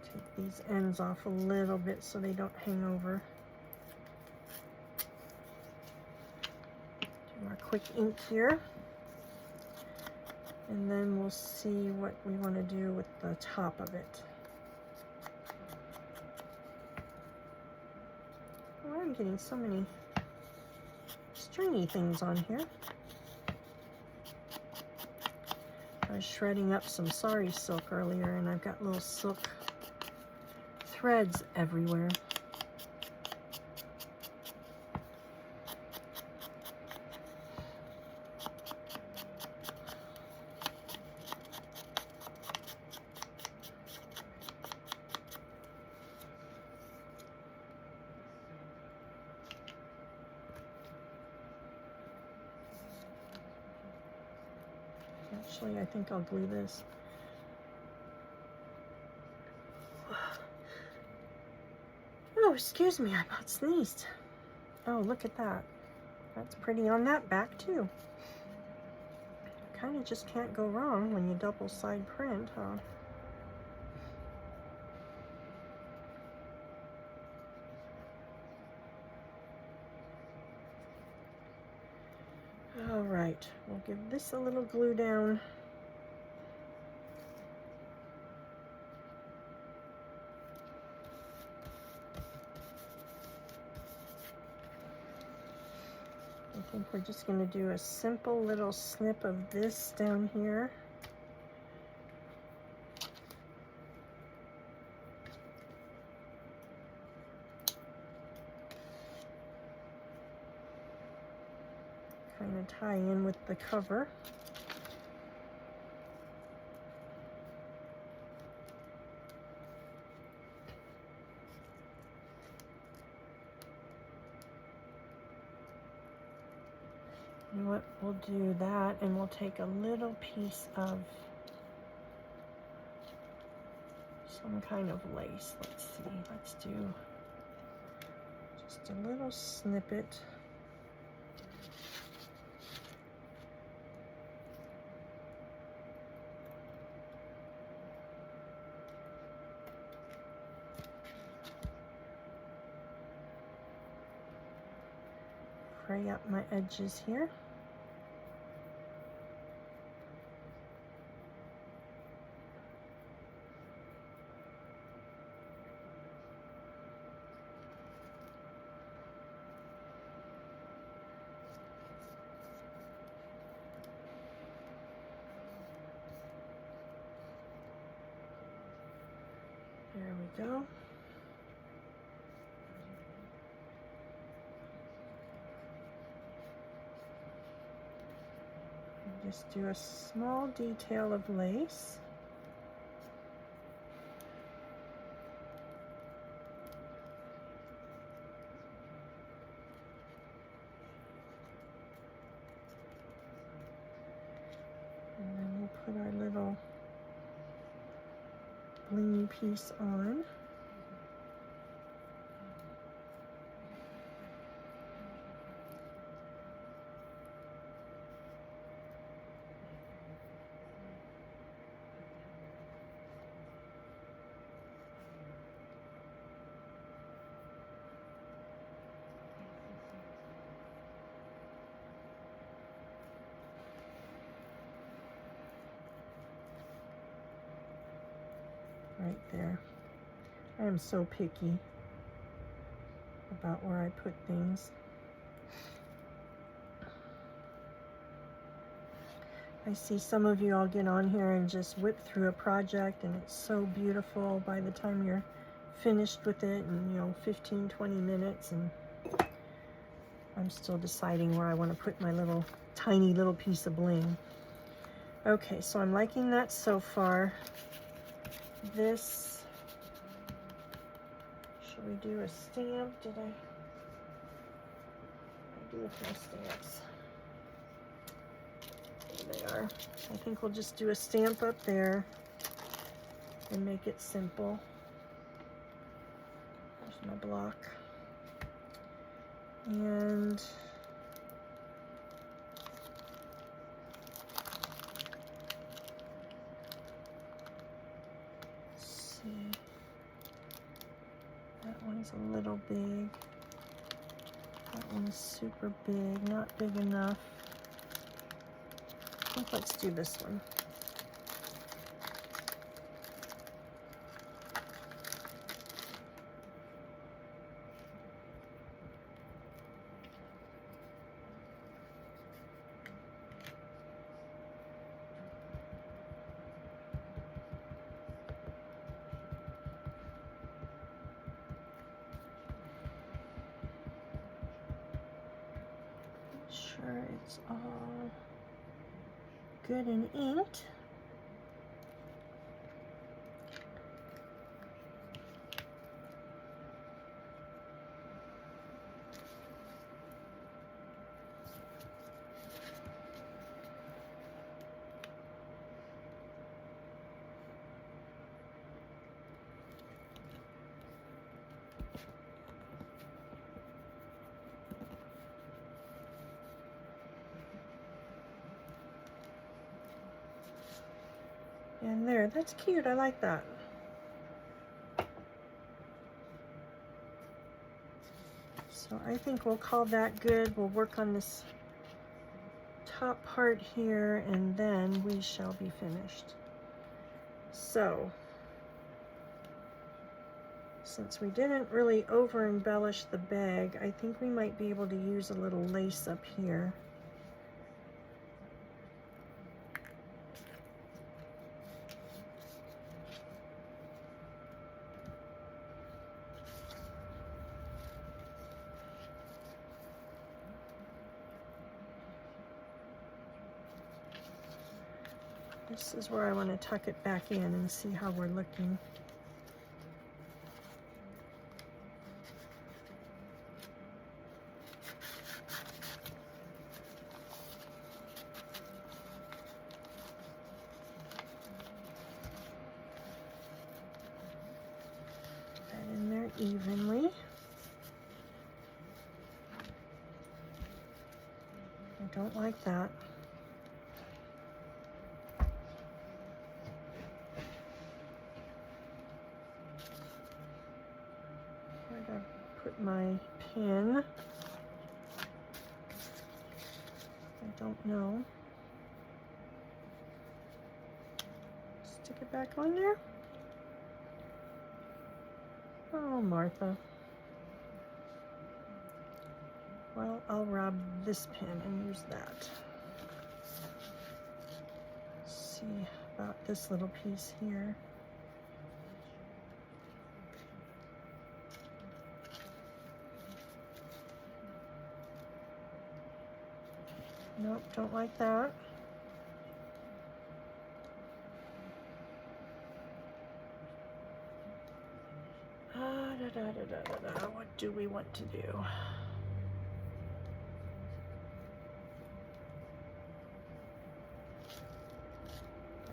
Take these ends off a little bit so they don't hang over. Do our quick ink here. And then we'll see what we want to do with the top of it. Oh, I'm getting so many stringy things on here. I was shredding up some sari silk earlier and I've got little silk threads everywhere. Actually, I think I'll glue this. Oh, excuse me, I about sneezed. Oh, look at that. That's pretty on that back too. Kind of just can't go wrong when you double side print, huh? All right, we'll give this a little glue down. I think we're just going to do a simple little snip of this down here. Kind of tie in with the cover. You know what, we'll do that, and we'll take a little piece of some kind of lace. Let's see, let's do just a little snippet. Fray up my edges here. There we go. Just do a small detail of lace. And then we'll put our little blingy piece on. Right there. I am so picky about where I put things. I see some of you all get on here and just whip through a project and it's so beautiful by the time you're finished with it in, you know, 15-20 minutes, and I'm still deciding where I want to put my little tiny little piece of bling. Okay, so I'm liking that so far. This, should we do a stamp? Did I do with my stamps? There they are. I think we'll just do a stamp up there and make it simple. There's my block. And that one's a little big. That one's super big, not big enough. I think let's do this one. Sure it's all good and inked. And there, that's cute, I like that. So I think we'll call that good. We'll work on this top part here and then we shall be finished. So, since we didn't really over embellish the bag, I think we might be able to use a little lace up here. This is where I want to tuck it back in and see how we're looking. evenly. I don't like that. Where did I put my pin? I don't know. Stick it back on there. Oh, Martha. Well, I'll rob this pin and use that. Let's see about this little piece here. Nope, don't like that. What do we want to do?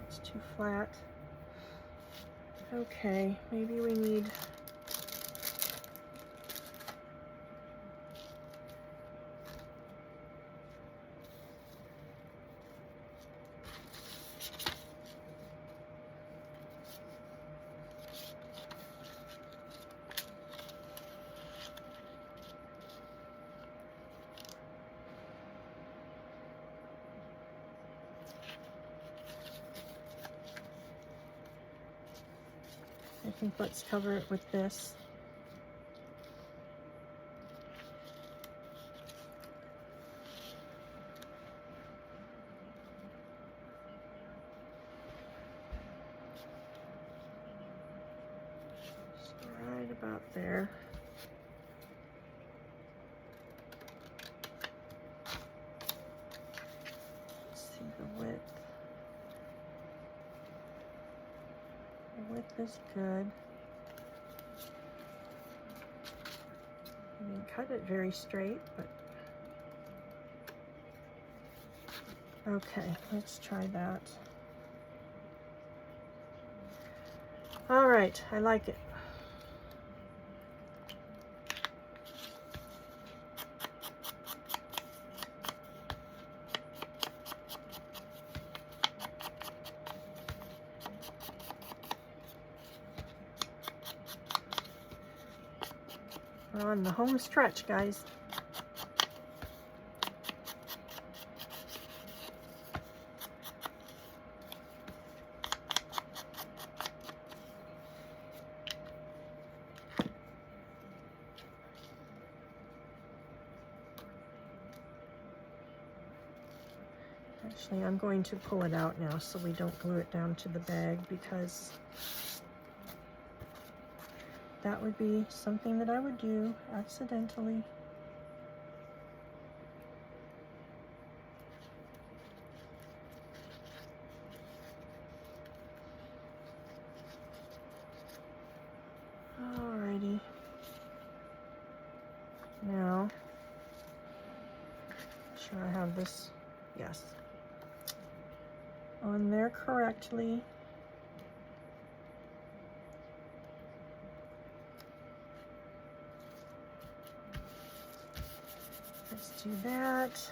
It's too flat. Okay, maybe we need I think let's cover it with this. Just right about there. Let's see the width. The width is good. I didn't cut it very straight, but okay, let's try that. All right, I like it. We're on the home stretch, guys. Actually, I'm going to pull it out now so we don't glue it down to the bag, because that would be something that I would do accidentally. Alrighty. Now, make sure I have this, yes, on there correctly. Let's do that.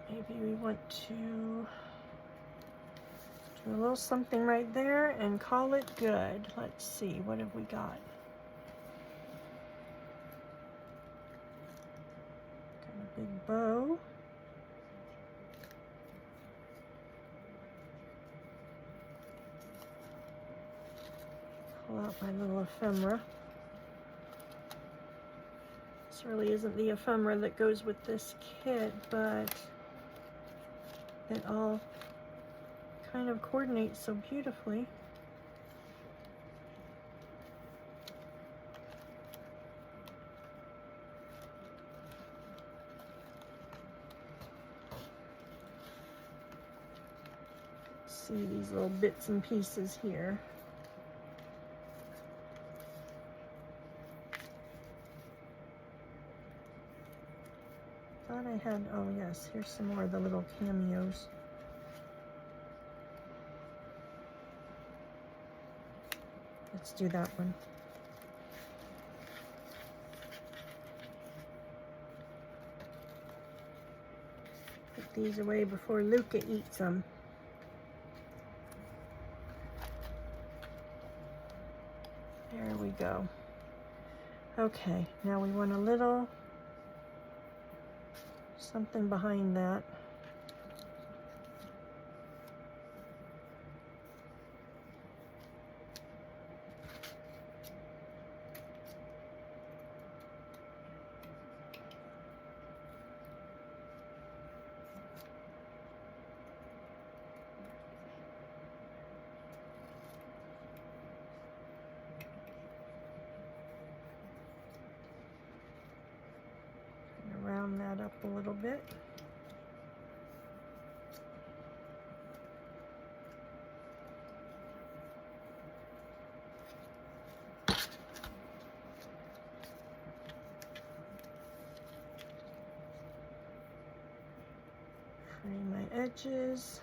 Maybe we want to do a little something right there and call it good. Let's see, what have we got? Got a big bow. Pull out my little ephemera. This really isn't the ephemera that goes with this kit, but it all kind of coordinates so beautifully. See these little bits and pieces here. thought I had, oh yes, here's some more of the little cameos. Let's do that one. Put these away before Luca eats them. There we go. Okay, now we want a little something behind that. Round that up a little bit. Frame my edges.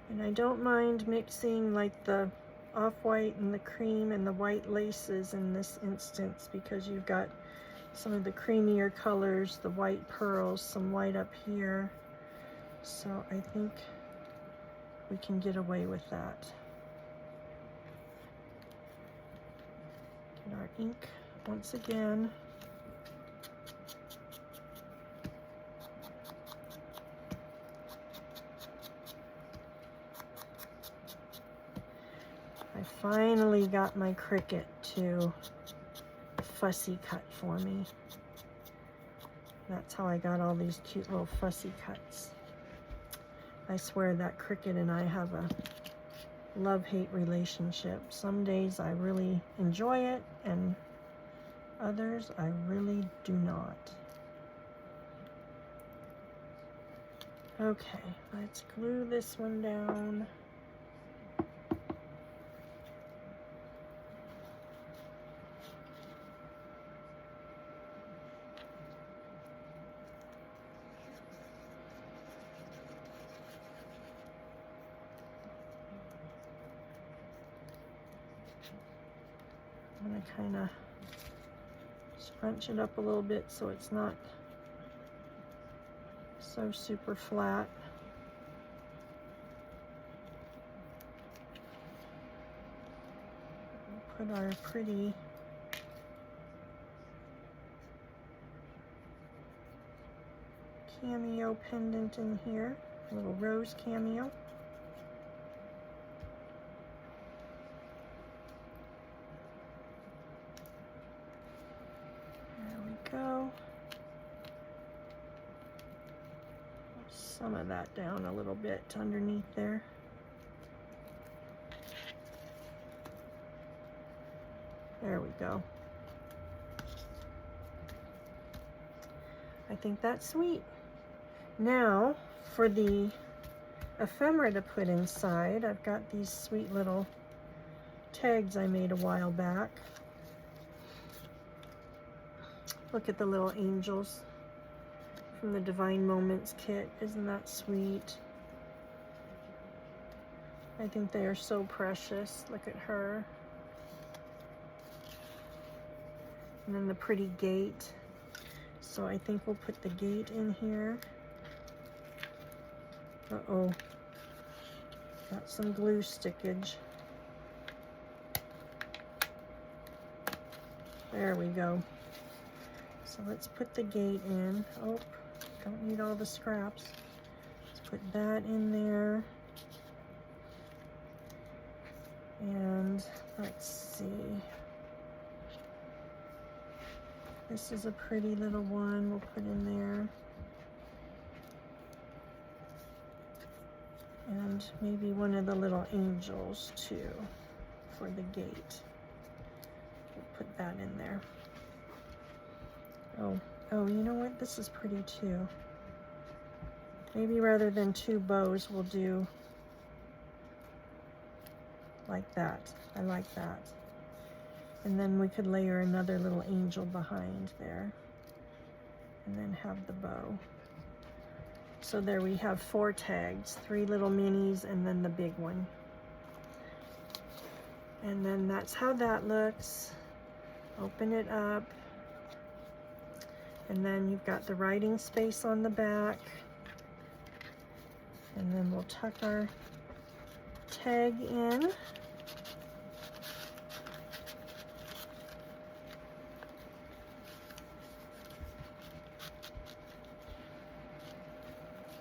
And I don't mind mixing like the off-white and the cream and the white laces in this instance, because you've got some of the creamier colors, the white pearls, some white up here. So I think we can get away with that. Get our ink once again. I finally got my Cricut to fussy cut for me. That's how I got all these cute little fussy cuts. I swear that Cricut and I have a love-hate relationship. Some days I really enjoy it, and others I really do not. Okay, let's glue this one down. I'm going to kind of scrunch it up a little bit so it's not so super flat. Put our pretty cameo pendant in here, a little rose cameo. Go. Some of that down a little bit underneath there. There we go. I think that's sweet. Now for the ephemera to put inside, I've got these sweet little tags I made a while back. Look at the little angels from the Divine Moments kit. Isn't that sweet? I think they are so precious. Look at her. And then the pretty gate. So I think we'll put the gate in here. Uh-oh. Got some glue stickage. There we go. So let's put the gate in. Oh, don't need all the scraps. Let's put that in there. And let's see. This is a pretty little one we'll put in there. And maybe one of the little angels too for the gate. We'll put that in there. Oh, oh, you know what? This is pretty too. Maybe rather than 2 bows, we'll do like that. I like that. And then we could layer another little angel behind there. And then have the bow. So there we have 4 tags, 3 little minis and then the big one. And then that's how that looks. Open it up. And then you've got the writing space on the back. And then we'll tuck our tag in.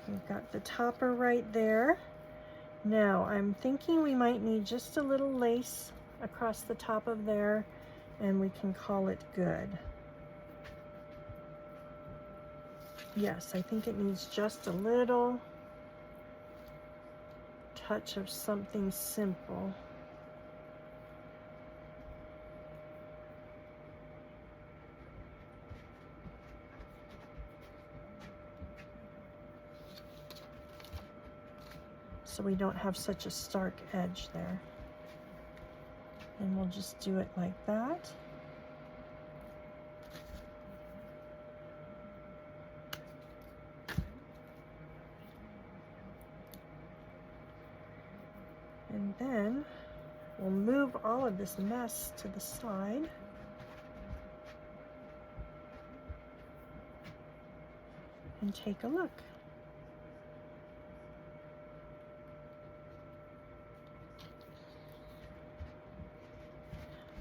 We've got the topper right there. Now I'm thinking we might need just a little lace across the top of there, and we can call it good. Yes, I think it needs just a little touch of something simple. So we don't have such a stark edge there. And we'll just do it like that. And then we'll move all of this mess to the side. And take a look.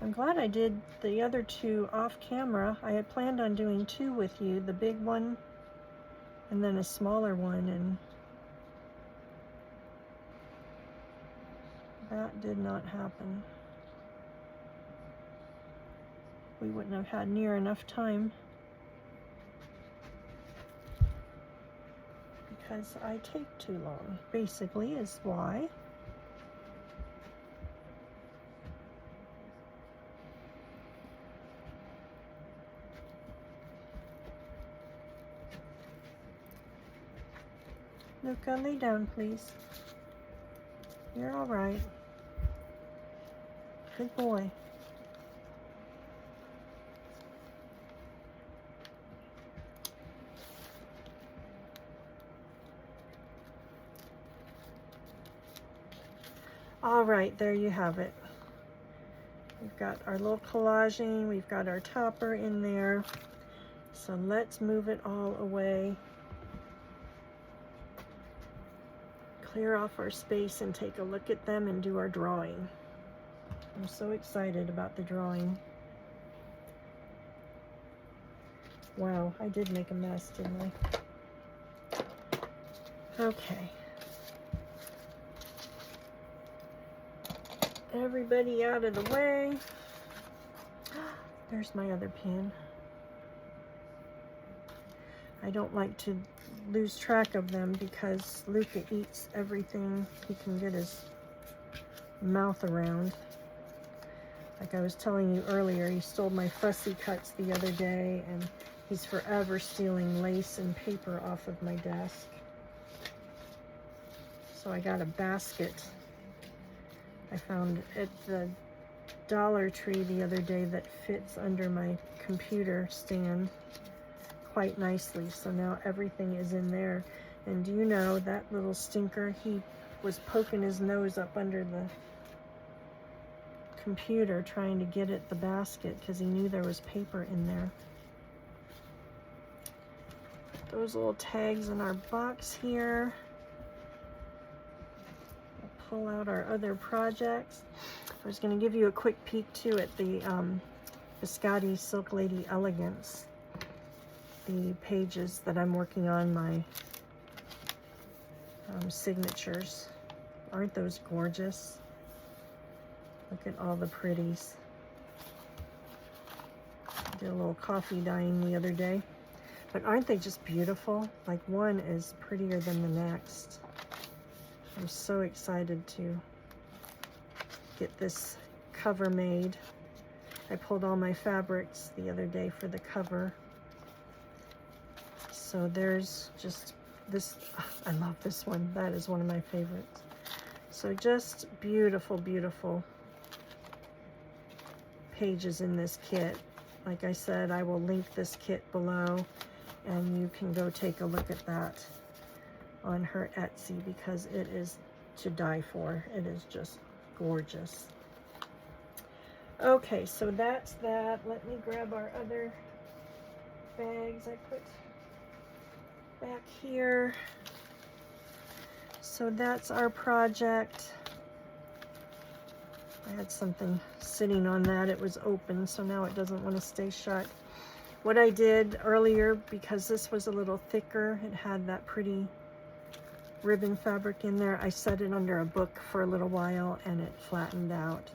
I'm glad I did the other 2 off camera. I had planned on doing 2 with you, the big one and then a smaller one, and that did not happen. We wouldn't have had near enough time because I take too long, basically, is why. Luca, lay down, please. You're all right. Good boy. All right, there you have it. We've got our little collaging, we've got our topper in there. So let's move it all away. Clear off our space and take a look at them and do our drawing. I'm so excited about the drawing. Wow, I did make a mess, didn't I? Okay. Everybody out of the way. There's my other pin. I don't like to lose track of them because Luca eats everything he can get his mouth around. Like I was telling you earlier, he stole my fussy cuts the other day, and he's forever stealing lace and paper off of my desk. So I got a basket I found at the Dollar Tree the other day that fits under my computer stand quite nicely. So now everything is in there. And do you know, that little stinker, he was poking his nose up under the computer trying to get at the basket because he knew there was paper in there. Those little tags in our box here. We'll pull out our other projects. I was going to give you a quick peek too at the Biscotti Silk Lady Elegance. The pages that I'm working on, my signatures. Aren't those gorgeous? Look at all the pretties. Did a little coffee dyeing the other day. But aren't they just beautiful? Like, one is prettier than the next. I'm so excited to get this cover made. I pulled all my fabrics the other day for the cover. So there's just this, I love this one. That is one of my favorites. So just beautiful, beautiful pages in this kit. Like I said, I will link this kit below, and you can go take a look at that on her Etsy, because it is to die for. It is just gorgeous. Okay, so that's that. Let me grab our other bags I put back here. So that's our project. I had something sitting on that. It was open, so now it doesn't want to stay shut. What I did earlier, because this was a little thicker, it had that pretty ribbon fabric in there, I set it under a book for a little while and it flattened out.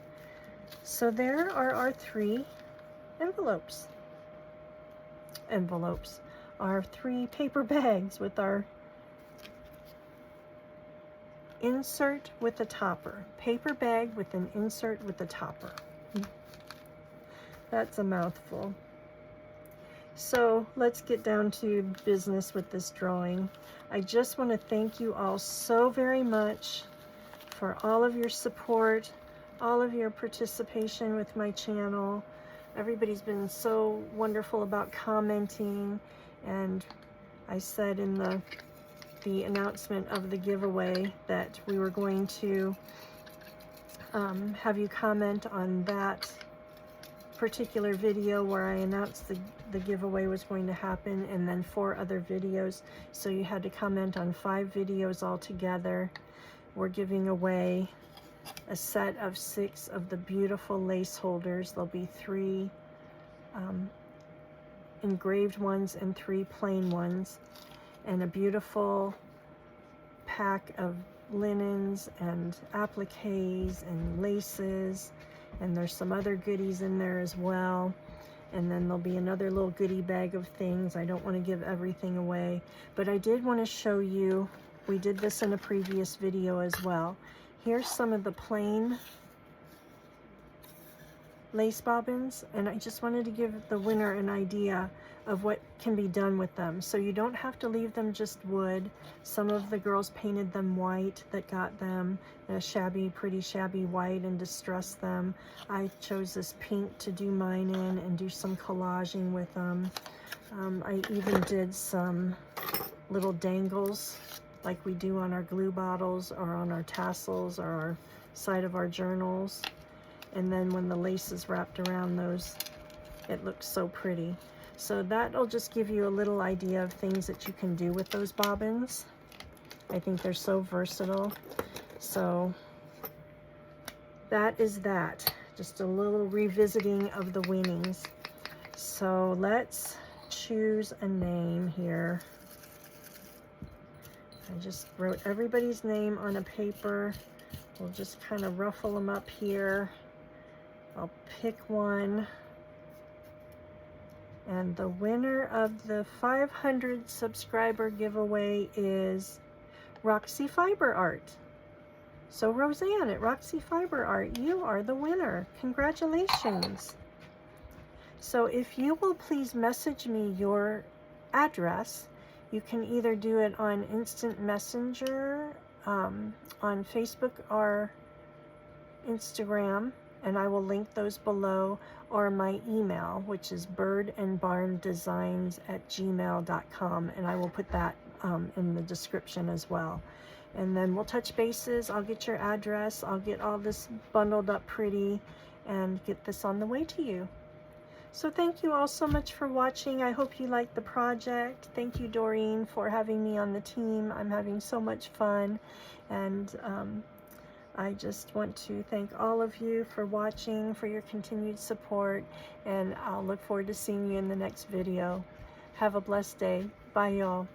So there are our 3 envelopes. Our 3 paper bags with our insert with a topper. Paper bag with an insert with a topper. That's a mouthful. So let's get down to business with this drawing. I just want to thank you all so very much for all of your support, all of your participation with my channel. Everybody's been so wonderful about commenting, and I said in the announcement of the giveaway that we were going to have you comment on that particular video where I announced the giveaway was going to happen, and then 4 other videos. So you had to comment on 5 videos altogether. We're giving away a set of 6 of the beautiful lace holders. There'll be 3 engraved ones and 3 plain ones, and a beautiful pack of linens and appliques and laces, and there's some other goodies in there as well. And then there'll be another little goodie bag of things. I don't want to give everything away, but I did want to show you, we did this in a previous video as well. Here's some of the plain lace bobbins, and I just wanted to give the winner an idea of what can be done with them. So you don't have to leave them just wood. Some of the girls painted them white that got them a shabby, pretty shabby white, and distressed them. I chose this pink to do mine in and do some collaging with them. I even did some little dangles like we do on our glue bottles or on our tassels or our side of our journals. And then when the lace is wrapped around those, it looks so pretty. So that'll just give you a little idea of things that you can do with those bobbins. I think they're so versatile. So that is that. Just a little revisiting of the winnings. So let's choose a name here. I just wrote everybody's name on a paper. We'll just kind of ruffle them up here. I'll pick one. And the winner of the 500 subscriber giveaway is Roxy Fiber Art. So Roseanne at Roxy Fiber Art, you are the winner. Congratulations. So if you will please message me your address, you can either do it on Instant Messenger, on Facebook or Instagram, and I will link those below, or my email, which is birdandbarndesigns@gmail.com, and I will put that in the description as well. And then we'll touch bases. I'll get your address. I'll get all this bundled up pretty and get this on the way to you. So thank you all so much for watching. I hope you liked the project. Thank you, Doreen, for having me on the team. I'm having so much fun, and I just want to thank all of you for watching, for your continued support, and I'll look forward to seeing you in the next video. Have a blessed day. Bye, y'all.